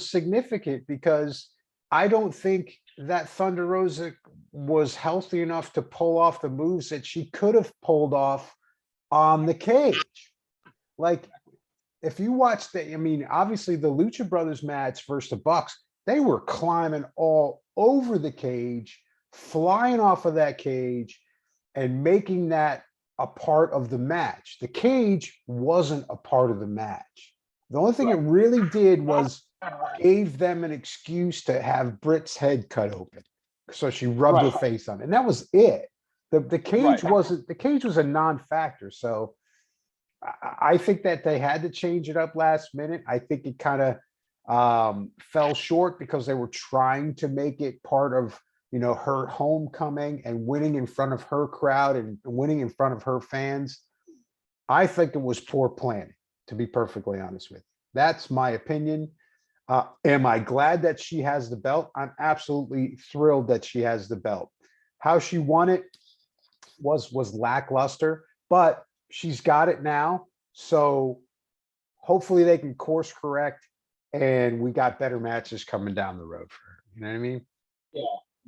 A: significant because I don't think that Thunder Rosa was healthy enough to pull off the moves that she could have pulled off on the cage. Like, if you watch obviously the Lucha Brothers match versus the Bucks, they were climbing all over the cage, flying off of that cage, and making that a part of the match. The cage wasn't a part of the match. The only thing it really did was gave them an excuse to have Britt's head cut open. So she rubbed her face on it. And that was it. The cage wasn't, the cage was a non-factor. So I think that they had to change it up last minute. I think it kind of fell short because they were trying to make it part of, her homecoming and winning in front of her crowd and winning in front of her fans. I think it was poor planning, to be perfectly honest with you. That's my opinion. Am I glad that she has the belt? I'm absolutely thrilled that she has the belt. How she won it was lackluster, but she's got it now. So hopefully they can course correct and we got better matches coming down the road for her. You know what I mean?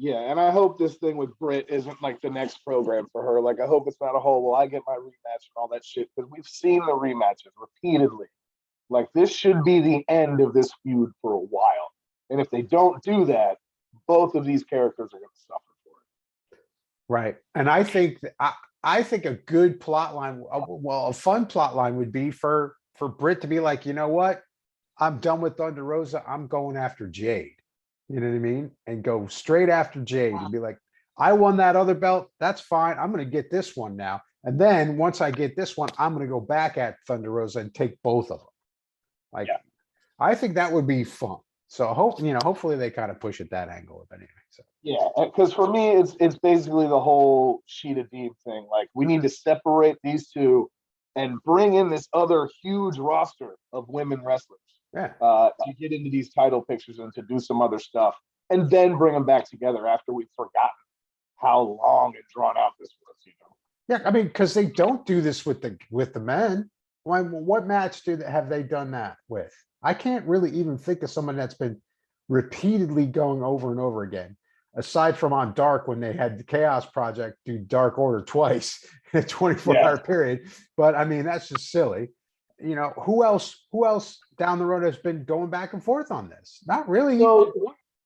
B: Yeah, and I hope this thing with Britt isn't like the next program for her. Like, I hope it's not a whole, well, I get my rematch and all that shit, because we've seen the rematches repeatedly. Like, this should be the end of this feud for a while. And if they don't do that, both of these characters are going to suffer for it.
A: Right. And I think I think a good plot line, a fun plot line would be for Britt to be like, you know what? I'm done with Thunder Rosa. I'm going after Jade. You know what I mean? And go straight after Jade and be like, I won that other belt. That's fine. I'm going to get this one now. And then once I get this one, I'm going to go back at Thunder Rosa and take both of them. Like, I think that would be fun. So hopefully they kind of push at that angle, if anything. So
B: because for me, it's basically the whole Sheeta Deeb thing. Like, we need to separate these two and bring in this other huge roster of women wrestlers. To get into these title pictures and to do some other stuff, and then bring them back together after we've forgotten how long and drawn out this was.
A: Yeah, I mean, because they don't do this with the men. What match have they done that with? I can't really even think of someone that's been repeatedly going over and over again, aside from on Dark when they had the Chaos Project do Dark Order twice in a 24-hour period. But I mean, that's just silly. Who else down the road has been going back and forth on this? Not really.
B: So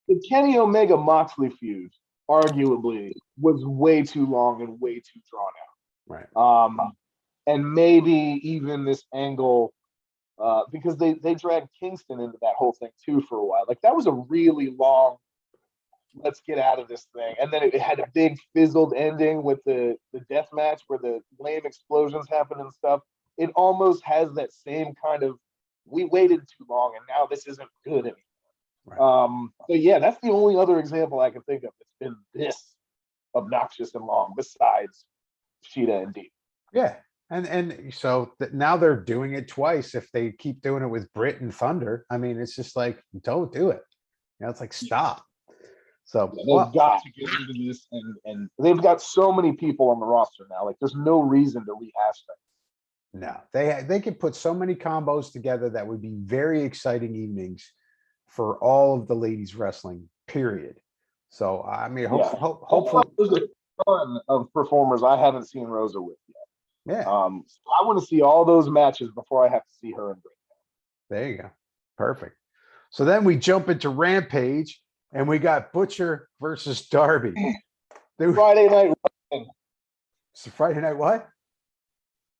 B: the Kenny Omega Moxley feud arguably was way too long and way too drawn
A: out.
B: Right. And maybe even this angle, because they dragged Kingston into that whole thing too for a while. Like, that was a really long, let's get out of this thing. And then it had a big fizzled ending with the death match where the lame explosions happen and stuff. It almost has that same kind of, we waited too long and now this isn't good anymore. Right. So yeah, that's the only other example I can think of that's been this obnoxious and long, besides Sheeta and Deeb.
A: Yeah, and so now they're doing it twice. If they keep doing it with Britt and Thunder, I mean, it's just like, don't do it. It's like, stop. So
B: they've got to get into this, and they've got so many people on the roster now. Like, there's no reason to rehash things.
A: No, they could put so many combos together that would be very exciting evenings for all of the ladies wrestling, period. So I mean, hopefully
B: there's a ton of performers I haven't seen Rosa with yet.
A: Yeah.
B: I want to see all those matches before I have to see her in Britt.
A: There you go. Perfect. So then we jump into Rampage, and we got Butcher versus Darby.
B: Friday night.
A: So Friday night what?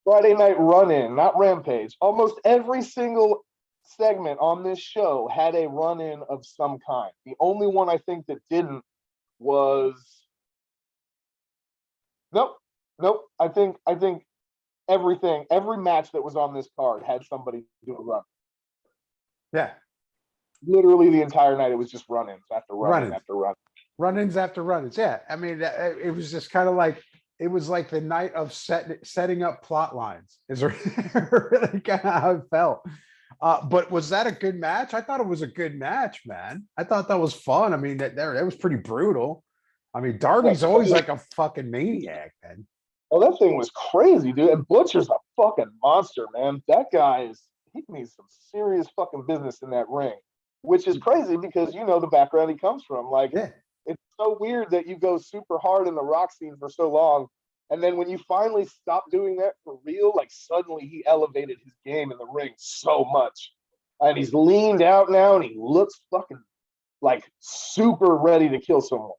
B: Friday night run-in, not Rampage. Almost every single segment on this show had a run-in of some kind. The only one I think that didn't was nope. I think every match that was on this card had somebody do a run.
A: Yeah.
B: Literally the entire night, it was just run-ins after run-ins after run.
A: Run-ins after run-ins. Yeah. I mean, it was just kind of like, it was like the night of setting up plot lines is really kind of how it felt. But was that a good match? I thought it was a good match, man. I thought that was fun. I mean, that was pretty brutal. I mean, Darby's always like a fucking maniac, man.
B: Oh, that thing was crazy, dude. And Butcher's a fucking monster, man. That guy he needs some serious fucking business in that ring, which is crazy because you know the background he comes from. Like,
A: yeah.
B: It's so weird that you go super hard in the rock scene for so long, and then when you finally stop doing that for real, like suddenly he elevated his game in the ring so much, and he's leaned out now, and he looks fucking like super ready to kill someone.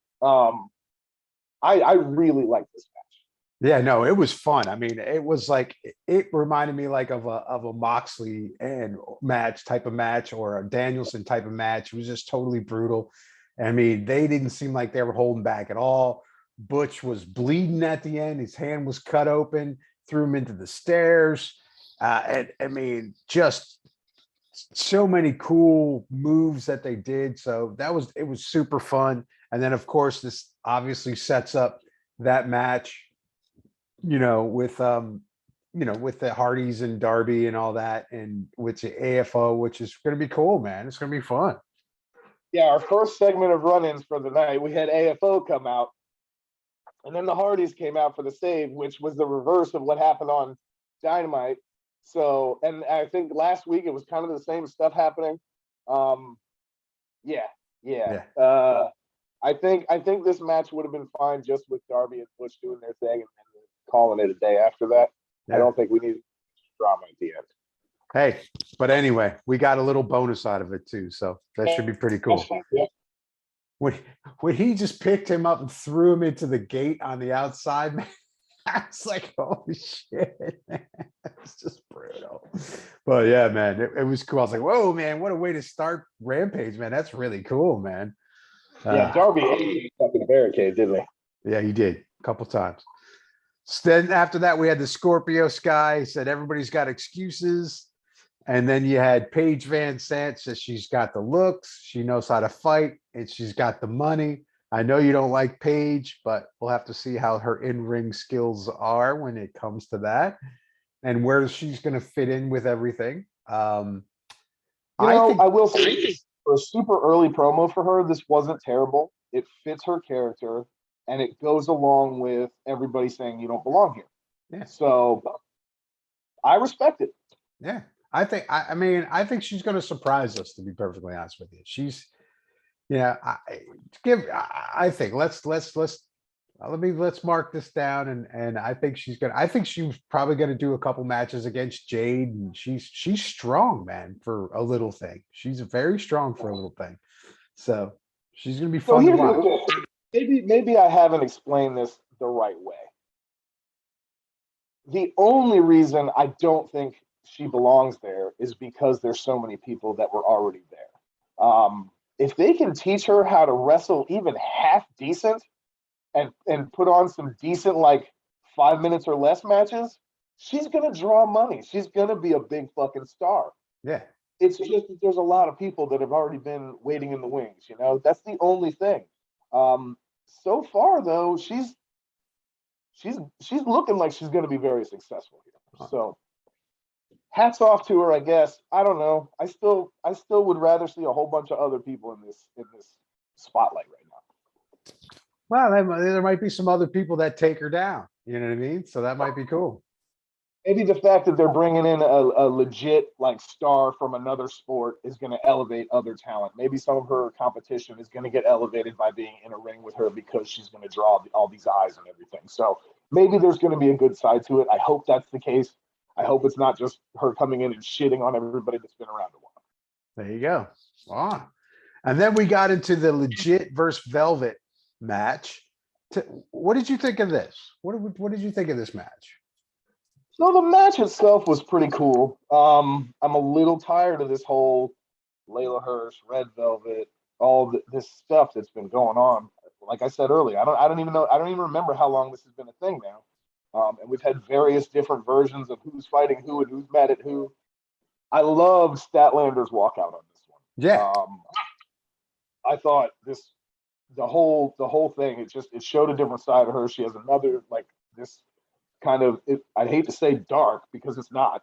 B: I really like this match.
A: Yeah, no, it was fun. I mean, it was like it reminded me like of a Moxley and match type of match or a Danielson type of match. It was just totally brutal. I mean, they didn't seem like they were holding back at all. Butch was bleeding at the end. His hand was cut open, threw him into the stairs. And I mean, just so many cool moves that they did. So it was super fun. And then, of course, this obviously sets up that match, with the Hearties and Darby and all that, and with the AFO, which is going to be cool, man. It's going to be fun.
B: Yeah, our first segment of run-ins for the night, we had AFO come out, and then the Hearties came out for the save, which was the reverse of what happened on Dynamite. So, and I think last week it was kind of the same stuff happening. Yeah. I think this match would have been fine just with Darby and Bush doing their thing and calling it a day after that. Yeah. I don't think we need drama at the end.
A: Hey, but anyway, we got a little bonus out of it too, so that should be pretty cool.
B: Yeah.
A: When he just picked him up and threw him into the gate on the outside, man, I was like, holy shit, man. It's just brutal. But yeah, man, it was cool. I was like, whoa, man, what a way to start Rampage, man. That's really cool, man.
B: Yeah, Darby up in the barricade, didn't he?
A: Yeah, he did a couple times. So then after that, we had the Scorpio Sky, said everybody's got excuses. And then you had Paige Van Sant, says she's got the looks, she knows how to fight, and she's got the money. I know you don't like Paige, but we'll have to see how her in-ring skills are when it comes to that, and where she's going to fit in with everything. I
B: will say for a super early promo for her, this wasn't terrible. It fits her character, and it goes along with everybody saying you don't belong here.
A: Yeah.
B: So I respect it.
A: Yeah. I think she's going to surprise us, to be perfectly honest with you. She's, let's mark this down. And I think she's probably going to do a couple matches against Jade, and she's strong, man, for a little thing. She's very strong for a little thing. So she's going to be fun to watch.
B: Maybe I haven't explained this the right way. The only reason I don't think she belongs there is because there's so many people that were already there. If they can teach her how to wrestle even half decent and put on some decent, like 5 minutes or less matches, she's going to draw money. She's going to be a big fucking star.
A: Yeah.
B: It's just that there's a lot of people that have already been waiting in the wings, That's the only thing. So far, though, she's looking like she's going to be very successful here. So hats off to her, I guess. I don't know. I still would rather see a whole bunch of other people in this spotlight right now.
A: Well, there might be some other people that take her down. You know what I mean? So that might be cool.
B: Maybe the fact that they're bringing in a legit like star from another sport is going to elevate other talent. Maybe some of her competition is going to get elevated by being in a ring with her because she's going to draw all these eyes and everything. So maybe there's going to be a good side to it. I hope that's the case. I hope it's not just her coming in and shitting on everybody that's been around a while.
A: There you go. Ah. And then we got into the legit versus Velvet match. What did you think of this? What did you think of this match?
B: So the match itself was pretty cool. I'm a little tired of this whole Layla Hirsch, Red Velvet, this stuff that's been going on. Like I said earlier, I don't even remember how long this has been a thing now. And we've had various different versions of who's fighting who and who's mad at who. I loved Statlander's walkout on this one.
A: Yeah.
B: I thought the whole thing, it showed a different side of her. She has another, like, this kind of, I'd hate to say dark because it's not.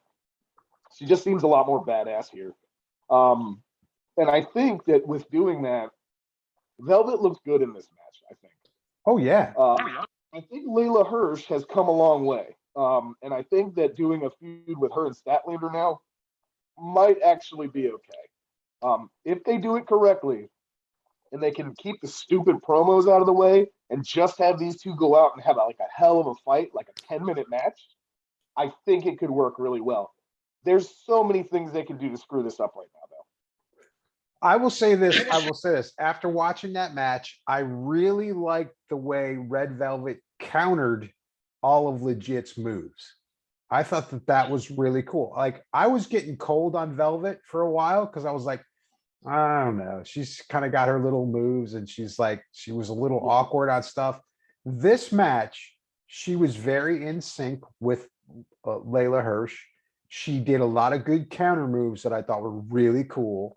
B: She just seems a lot more badass here. And I think that with doing that, Velvet looks good in this match, I think.
A: Oh, yeah.
B: I think Layla Hirsch has come a long way. And I think that doing a feud with her and Statlander now might actually be okay. If they do it correctly and they can keep the stupid promos out of the way and just have these two go out and have a hell of a fight, like a 10-minute match, I think it could work really well. There's so many things they can do to screw this up right now, though.
A: I will say this. After watching that match, I really liked the way Red Velvet countered all of Legit's moves. I thought that was really cool. Like, I was getting cold on Velvet for a while because I was like, I don't know. She's kind of got her little moves and she was a little awkward on stuff. This match, she was very in sync with Layla Hirsch. She did a lot of good counter moves that I thought were really cool.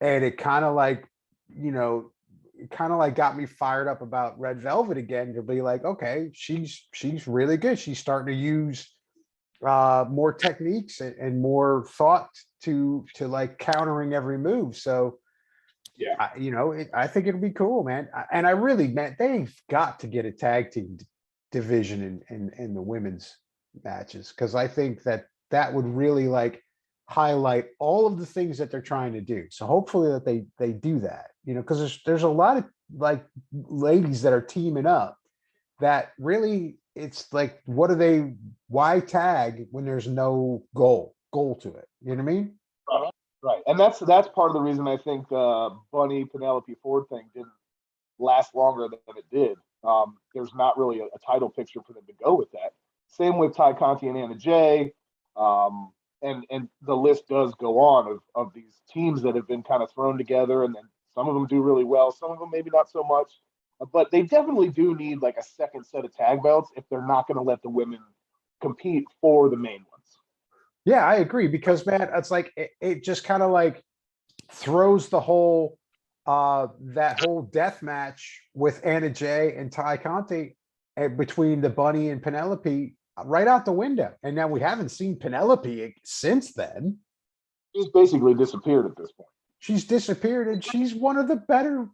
A: And it kind of got me fired up about Red Velvet again to be like, okay, she's really good. She's starting to use more techniques and more thought to like countering every move. So
B: yeah,
A: I think it'll be cool, man. And I really, man, they've got to get a tag team division in the women's matches, because I think that would really like highlight all of the things that they're trying to do. So hopefully that they do that, because there's a lot of like ladies that are teaming up that really, it's like, why tag when there's no goal to it? You know what I mean?
B: Right. And that's part of the reason I think Bunny Penelope Ford thing didn't last longer than it did. There's not really a title picture for them to go with that. Same with Ty Conti and Anna Jay. And the list does go on of these teams that have been kind of thrown together, and then some of them do really well, some of them maybe not so much. But they definitely do need like a second set of tag belts if they're not going to let the women compete for the main ones.
A: Yeah, I agree, because man, it's like it just kind of like throws the whole that whole death match with Anna Jay and Ty Conti between the Bunny and Penelope right out the window. And now we haven't seen Penelope since then.
B: She's basically disappeared at this point.
A: She's disappeared, and she's one of the better,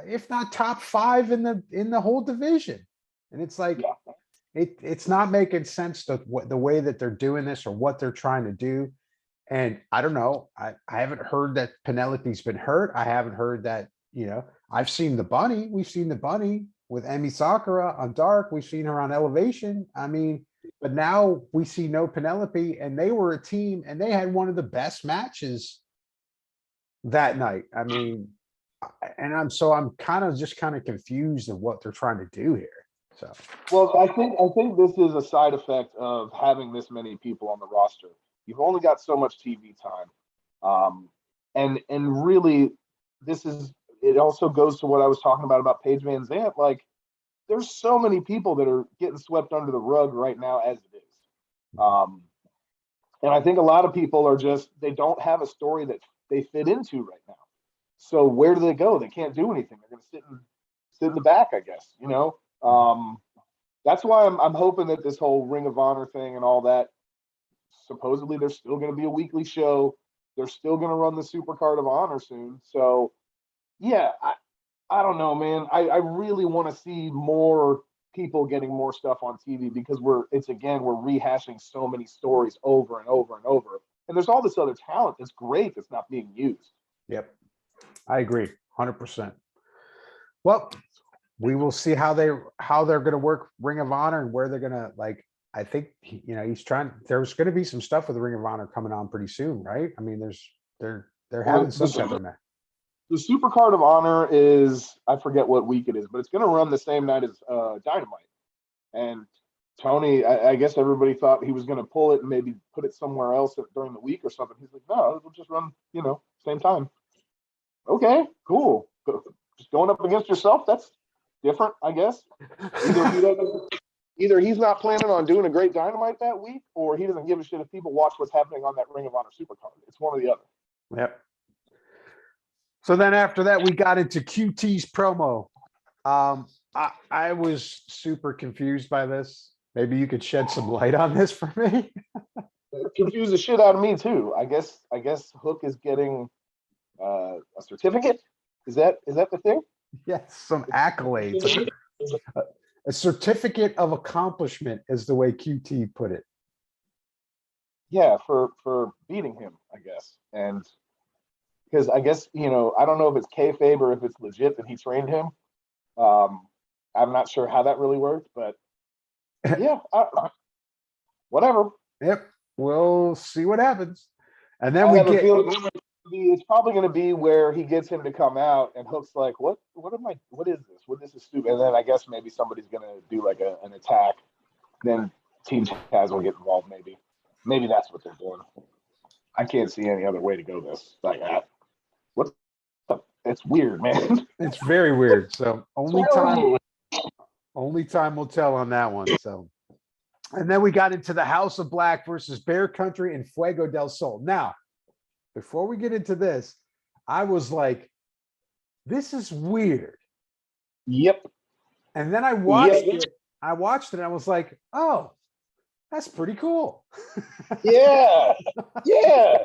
A: if not top 5 in the whole division. And it's like, it's not making sense to the way that they're doing this or what they're trying to do. And I don't know. I haven't heard that Penelope's been hurt. I haven't heard that, I've seen the Bunny. We've seen the Bunny with Emi Sakura on Dark. We've seen her on Elevation. I mean, but now we see no Penelope, and they were a team and they had one of the best matches that night. I mean, and I'm kind of confused of what they're trying to do here. So,
B: well, I think this is a side effect of having this many people on the roster. You've only got so much TV time, and really, it also goes to what I was talking about Paige Van Zant. Like, there's so many people that are getting swept under the rug right now as it is, and I think a lot of people they don't have a story that they fit into right now. So where do they go? They can't do anything. They're going to sit in the back, I guess. That's why I'm hoping that this whole Ring of Honor thing and all that, supposedly there's still going to be a weekly show. They're still going to run the Supercard of Honor soon. So, yeah, I don't know, man. I really want to see more people getting more stuff on TV, because we're rehashing so many stories over and over and over. And there's all this other talent that's great that's not being used.
A: Yep. I agree 100%. Well, we will see how they're going to work Ring of Honor and where they're going to, like, I think, there's going to be some stuff with the Ring of Honor coming on pretty soon, right? I mean, They're having some type of match.
B: The Super Card of Honor is, I forget what week it is, but it's going to run the same night as Dynamite. And Tony, I guess everybody thought he was going to pull it and maybe put it somewhere else during the week or something. He's like, no, it'll just run, same time. Okay, cool. Just going up against yourself, that's different, I guess. Either he's not planning on doing a great Dynamite that week, or he doesn't give a shit if people watch what's happening on that Ring of Honor Supercard. It's one or the other.
A: Yep. So then after that, we got into QT's promo. I was super confused by this. Maybe you could shed some light on this for me.
B: It confused the shit out of me too. I guess Hook is getting a certificate. Is that the thing?
A: Yes, some accolades. A certificate of accomplishment is the way QT put it.
B: Yeah, for beating him, I guess. And because I guess, I don't know if it's kayfabe or if it's legit that he trained him. I'm not sure how that really worked, but yeah, whatever.
A: Yep, we'll see what happens. And then we get...
B: It's probably going to be where he gets him to come out and Hook's like, what is this? This is stupid. And then I guess maybe somebody's going to do like an attack. Then Team Taz will get involved maybe. Maybe that's what they're doing. I can't see any other way to go this like that. It's weird, man.
A: It's very weird. So only time will tell on that one. So, and then we got into the House of Black versus Bear Country and Fuego del Sol. Now, before we get into this, I was like, this is weird.
B: Yep.
A: And then I watched it. I watched it and I was like, oh, that's pretty cool.
B: Yeah. Yeah.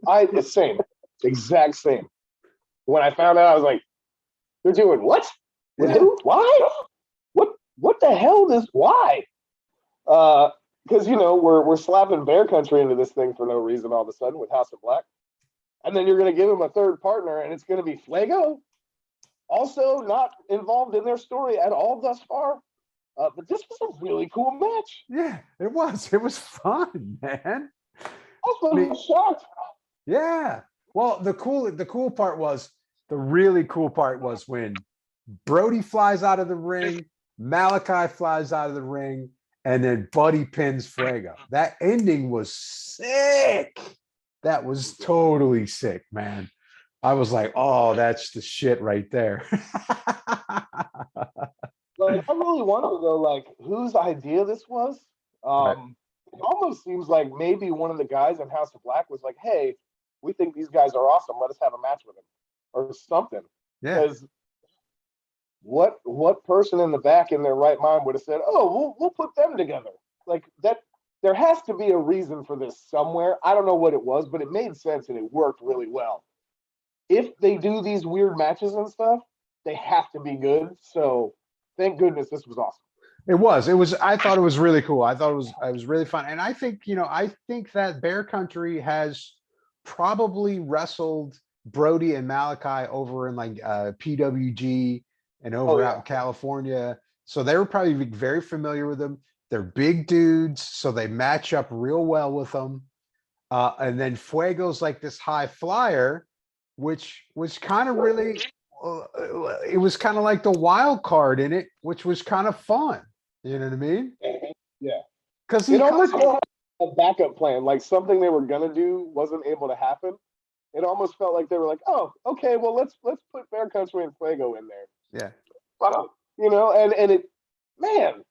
B: The same. Exact same. When I found out, I was like, they're doing what?
A: Yeah.
B: Why? What the hell is why? Because we're slapping Bear Country into this thing for no reason all of a sudden with House of Black. And then you're going to give him a third partner, and it's going to be Fuego, also not involved in their story at all thus far. But this was a really cool match.
A: Yeah, it was. It was fun, man.
B: I was shocked.
A: Yeah. Well, the really cool part was when Brody flies out of the ring, Malachi flies out of the ring, and then Buddy pins Fuego. That ending was sick. That was totally sick, man. I was like, oh, that's the shit right there.
B: Like, I really wonder though, like, whose idea this was.
A: Right.
B: It almost seems like maybe one of the guys in House of Black was like, hey, we think these guys are awesome. Let us have a match with them or something.
A: Yeah.
B: Because what person in the back in their right mind would have said, oh, we'll put them together? Like that. There has to be a reason for this somewhere. I don't know what it was, but it made sense and it worked really well. If they do these weird matches and stuff, they have to be good. So thank goodness this was awesome.
A: It was. I thought it was really cool. I thought it was really fun. And I think, I think that Bear Country has probably wrestled Brody and Malachi over in like PWG and over out in California. So they were probably very familiar with them. They're big dudes, so they match up real well with them. And then Fuego's like this high flyer, which was kind of really, it was kind of like the wild card in it, which was kind of fun. You know what I mean?
B: Yeah.
A: Because
B: it almost felt like a backup plan, like something they were gonna do wasn't able to happen. It almost felt like they were like, oh, okay, well let's put Bear Country and Fuego in there.
A: Yeah.
B: And it, man.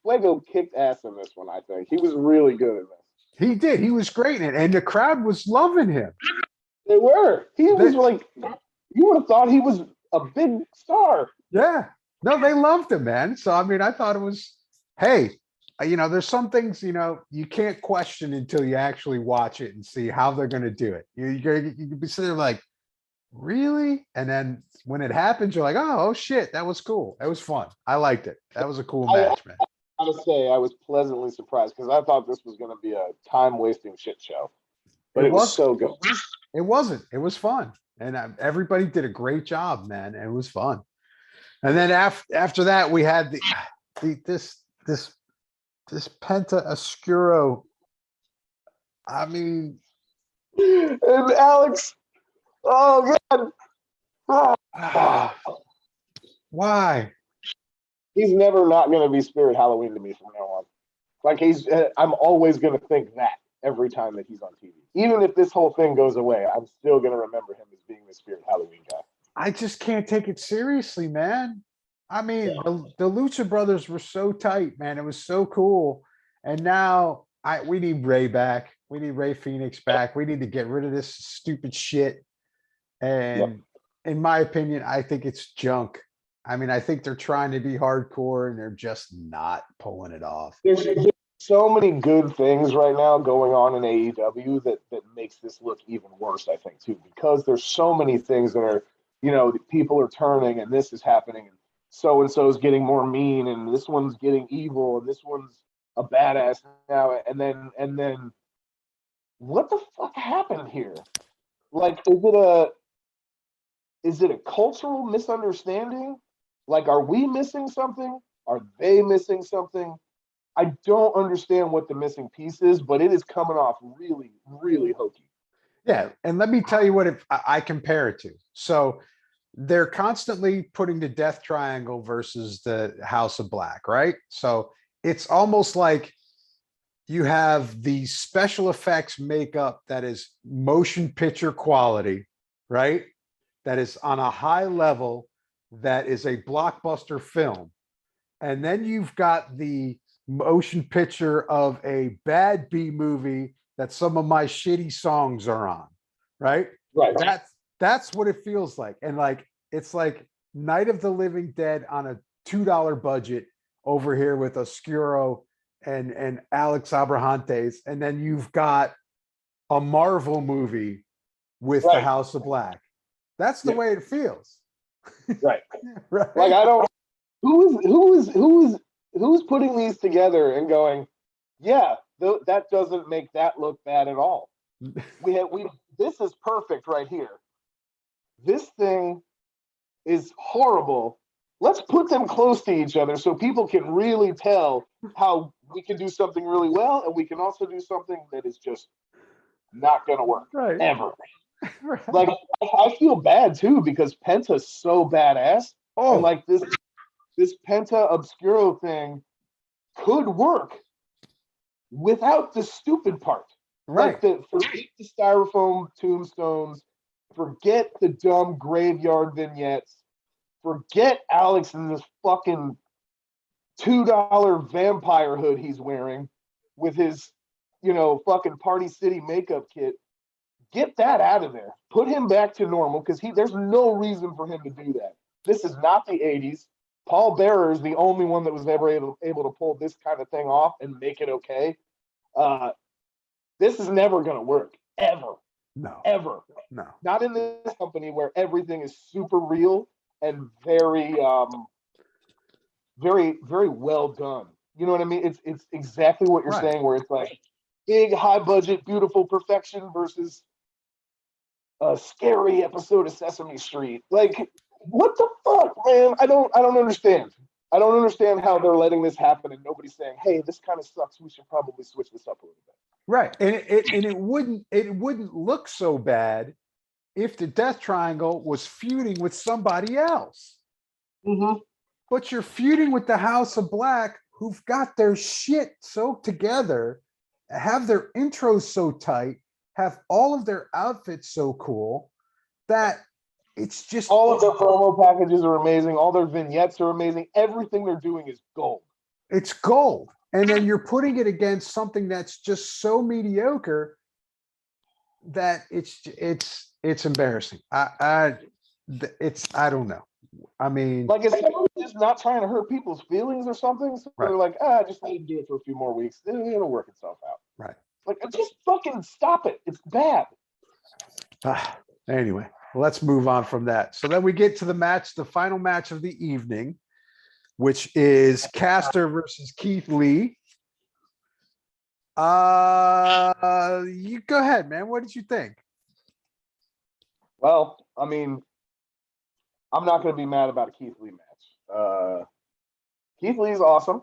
B: Fuego kicked ass in this one, I think. He was really good in this.
A: He did. He was great in it. And the crowd was loving him.
B: They were. Was like, you would have thought he was a big star.
A: Yeah. No, they loved him, man. So, I mean, I thought it was, hey, there's some things, you can't question until you actually watch it and see how they're going to do it. You can be sitting there like, really? And then when it happens, you're like, oh shit, that was cool. That was fun. I liked it. That was a cool match, man.
B: I gotta say, I was pleasantly surprised because I thought this was going to be a time-wasting shit show. But it was so good.
A: It wasn't. It was fun. And everybody did a great job, man. It was fun. And then after that, we had this Penta Oscuro. I mean,
B: And Alex, oh god.
A: Why?
B: He's never not going to be Spirit Halloween to me from now on. Like I'm always going to think that every time that he's on TV. Even if this whole thing goes away, I'm still going to remember him as being the Spirit Halloween guy.
A: I just can't take it seriously, man. I mean,
B: Yeah.
A: the Lucha Brothers were so tight, man. It was so cool. And now we need Ray back. We need Ray Phoenix back. We need to get rid of this stupid shit. And in my opinion, I think it's junk. I mean, I think they're trying to be hardcore and they're just not pulling it off.
B: There's so many good things right now going on in AEW that makes this look even worse, I think, too, because there's so many things that are, people are turning and this is happening and so is getting more mean and this one's getting evil and this one's a badass now and then what the fuck happened here? Like, is it a cultural misunderstanding? Like, are we missing something? Are they missing something? I don't understand what the missing piece is, but it is coming off really, really hokey.
A: Yeah. And let me tell you what I compare it to. So they're constantly putting the Death Triangle versus the House of Black, right? So it's almost like you have the special effects makeup that is motion picture quality, right? That is on a high level, that is a blockbuster film. And then you've got the motion picture of a bad B movie that some of my shitty songs are on, right?
B: Right.
A: That's what it feels like. And like, it's like Night of the Living Dead on a $2 budget over here with Oscuro and Alex Abrahantes. And then you've got a Marvel movie with the House of Black. That's the way it feels.
B: Right.
A: Right.
B: Like, I don't, who's putting these together and going, yeah, that doesn't make that look bad at all. This is perfect right here. This thing is horrible. Let's put them close to each other so people can really tell how we can do something really well, and we can also do something that is just not going to work ever. Right. Like, I feel bad too because Penta's so badass, and like this Penta Obscuro thing could work without the stupid part. Right. Like, forget the styrofoam tombstones, forget the dumb graveyard vignettes, forget Alex in this fucking $2 vampire hood he's wearing with his, fucking Party City makeup kit. Get that out of there. Put him back to normal because there's no reason for him to do that. This is not the 80s. Paul Bearer is the only one that was ever able to pull this kind of thing off and make it okay. This is never going to work, ever.
A: No.
B: Ever.
A: No.
B: Not in this company where everything is super real and very, very, very well done. You know what I mean? It's exactly what you're saying, where it's like big, high budget, beautiful perfection versus a scary episode of Sesame Street. Like, what the fuck, man? I don't understand. I don't understand how they're letting this happen and nobody's saying, hey, this kind of sucks. We should probably switch this up a little bit.
A: Right. And it wouldn't look so bad if the Death Triangle was feuding with somebody else.
B: Mm-hmm.
A: But you're feuding with the House of Black, who've got their shit so together, have their intros so tight, have all of their outfits so cool that it's just
B: all of their promo packages are amazing. All their vignettes are amazing. Everything they're doing is gold.
A: It's gold. And then you're putting it against something that's just so mediocre that it's embarrassing. I don't know. I mean,
B: like, it's just not trying to hurt people's feelings or something. So they're like, just let him do it for a few more weeks. It'll work itself out.
A: Right.
B: Like, just fucking stop it. It's bad.
A: Anyway, let's move on from that. So then we get to the final match of the evening, which is Caster versus Keith Lee. You go ahead, man. What did you think?
B: Well, I mean, I'm not going to be mad about a Keith Lee match. Keith Lee's awesome.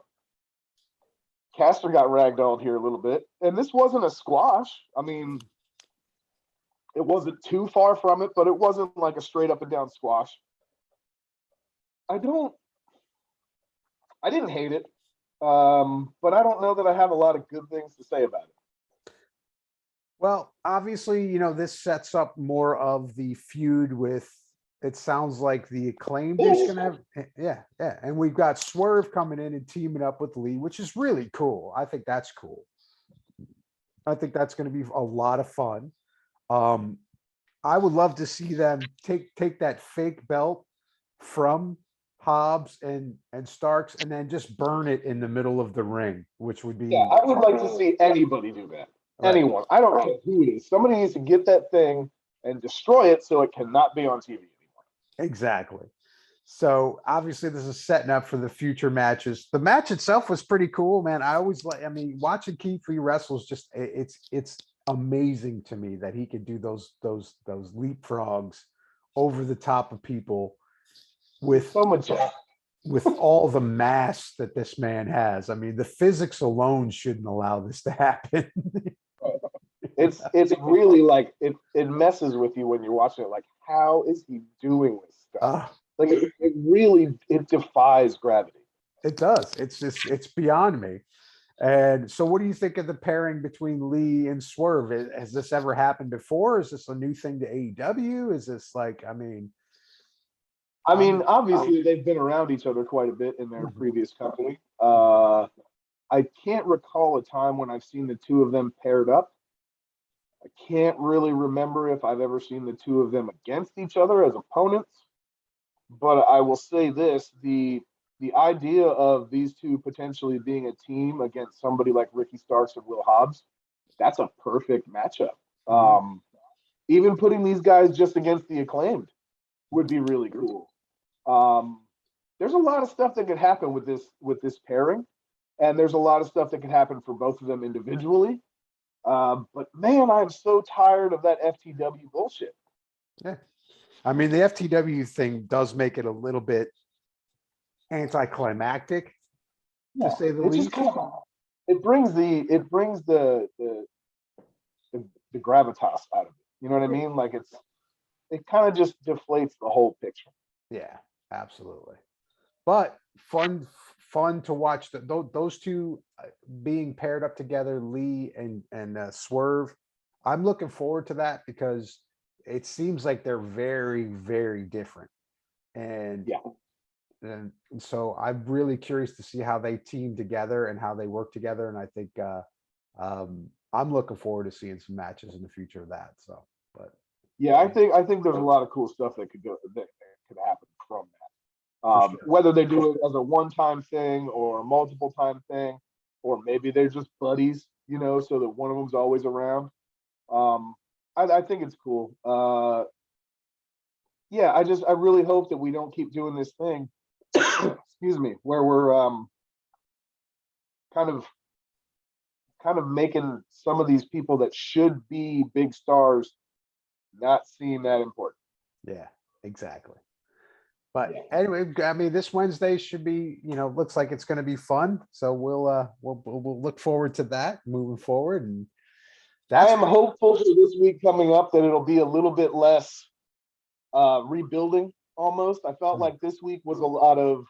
B: Caster got ragdolled here a little bit, and this wasn't a squash. I mean, It wasn't too far from it, but it wasn't like a straight up and down squash. I didn't hate it, but I don't know that I have a lot of good things to say about it.
A: Well, obviously, this sets up more of the feud with, it sounds like the Acclaimed is going to have, yeah. And we've got Swerve coming in and teaming up with Lee, which is really cool. I think that's cool. I think that's going to be a lot of fun. I would love to see them take that fake belt from Hobbs and Starks and then just burn it in the middle of the ring, which would be.
B: Yeah, I would like to see anybody do that. Right. Anyone. I don't care who it is. Somebody needs to get that thing and destroy it so it cannot be on TV anymore.
A: Exactly. So obviously this is setting up for the future matches. The match itself was pretty cool, man. Watching Keith Lee wrestle is just, it's amazing to me that he could do those leapfrogs over the top of people with
B: so much,
A: with all the mass that this man has. I mean, the physics alone shouldn't allow this to happen.
B: It's really like it messes with you when you're watching it. Like, how is he doing this stuff? Like it really defies gravity.
A: It does. It's beyond me. And so what do you think of the pairing between Lee and Swerve? Has this ever happened before? Is this a new thing to AEW? Is this like,
B: obviously they've been around each other quite a bit in their previous company. I can't recall a time when I've seen the two of them paired up. I can't really remember if I've ever seen the two of them against each other as opponents. But I will say this, the idea of these two potentially being a team against somebody like Ricky Starks and Will Hobbs, that's a perfect matchup. Even putting these guys just against the Acclaimed would be really cool. There's a lot of stuff that could happen with this pairing, and there's a lot of stuff that could happen for both of them individually. But man, I'm so tired of that FTW bullshit.
A: Yeah. The FTW thing does make it a little bit anticlimactic, to say the least.
B: It brings the gravitas out of it. You know what I mean? Like it kind of just deflates the whole picture.
A: Yeah, absolutely. But fun to watch those two being paired up together, Lee and Swerve. I'm looking forward to that because it seems like they're very, very different. And so I'm really curious to see how they team together and how they work together. And I think I'm looking forward to seeing some matches in the future of that. So, but
B: yeah, I think there's a lot of cool stuff that could happen from that. Sure. Whether they do it as a one-time thing or a multiple-time thing, or maybe they're just buddies, so that one of them's always around. I think it's cool. I really hope that we don't keep doing this thing, excuse me, where we're kind of making some of these people that should be big stars not seem that important.
A: Yeah, exactly. But anyway, this Wednesday should be, looks like it's going to be fun. So we'll look forward to that moving forward. And
B: I am hopeful for this week coming up that it'll be a little bit less rebuilding almost. I felt like this week was a lot of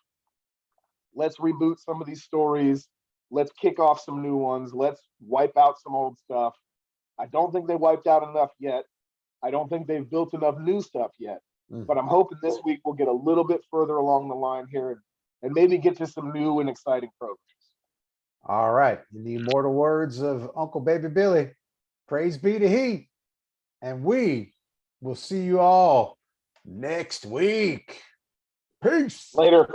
B: let's reboot some of these stories. Let's kick off some new ones. Let's wipe out some old stuff. I don't think they wiped out enough yet. I don't think they've built enough new stuff yet. But I'm hoping this week we'll get a little bit further along the line here and maybe get to some new and exciting programs.
A: All right. In the immortal words of Uncle Baby Billy, praise be to he. And we will see you all next week. Peace.
B: Later.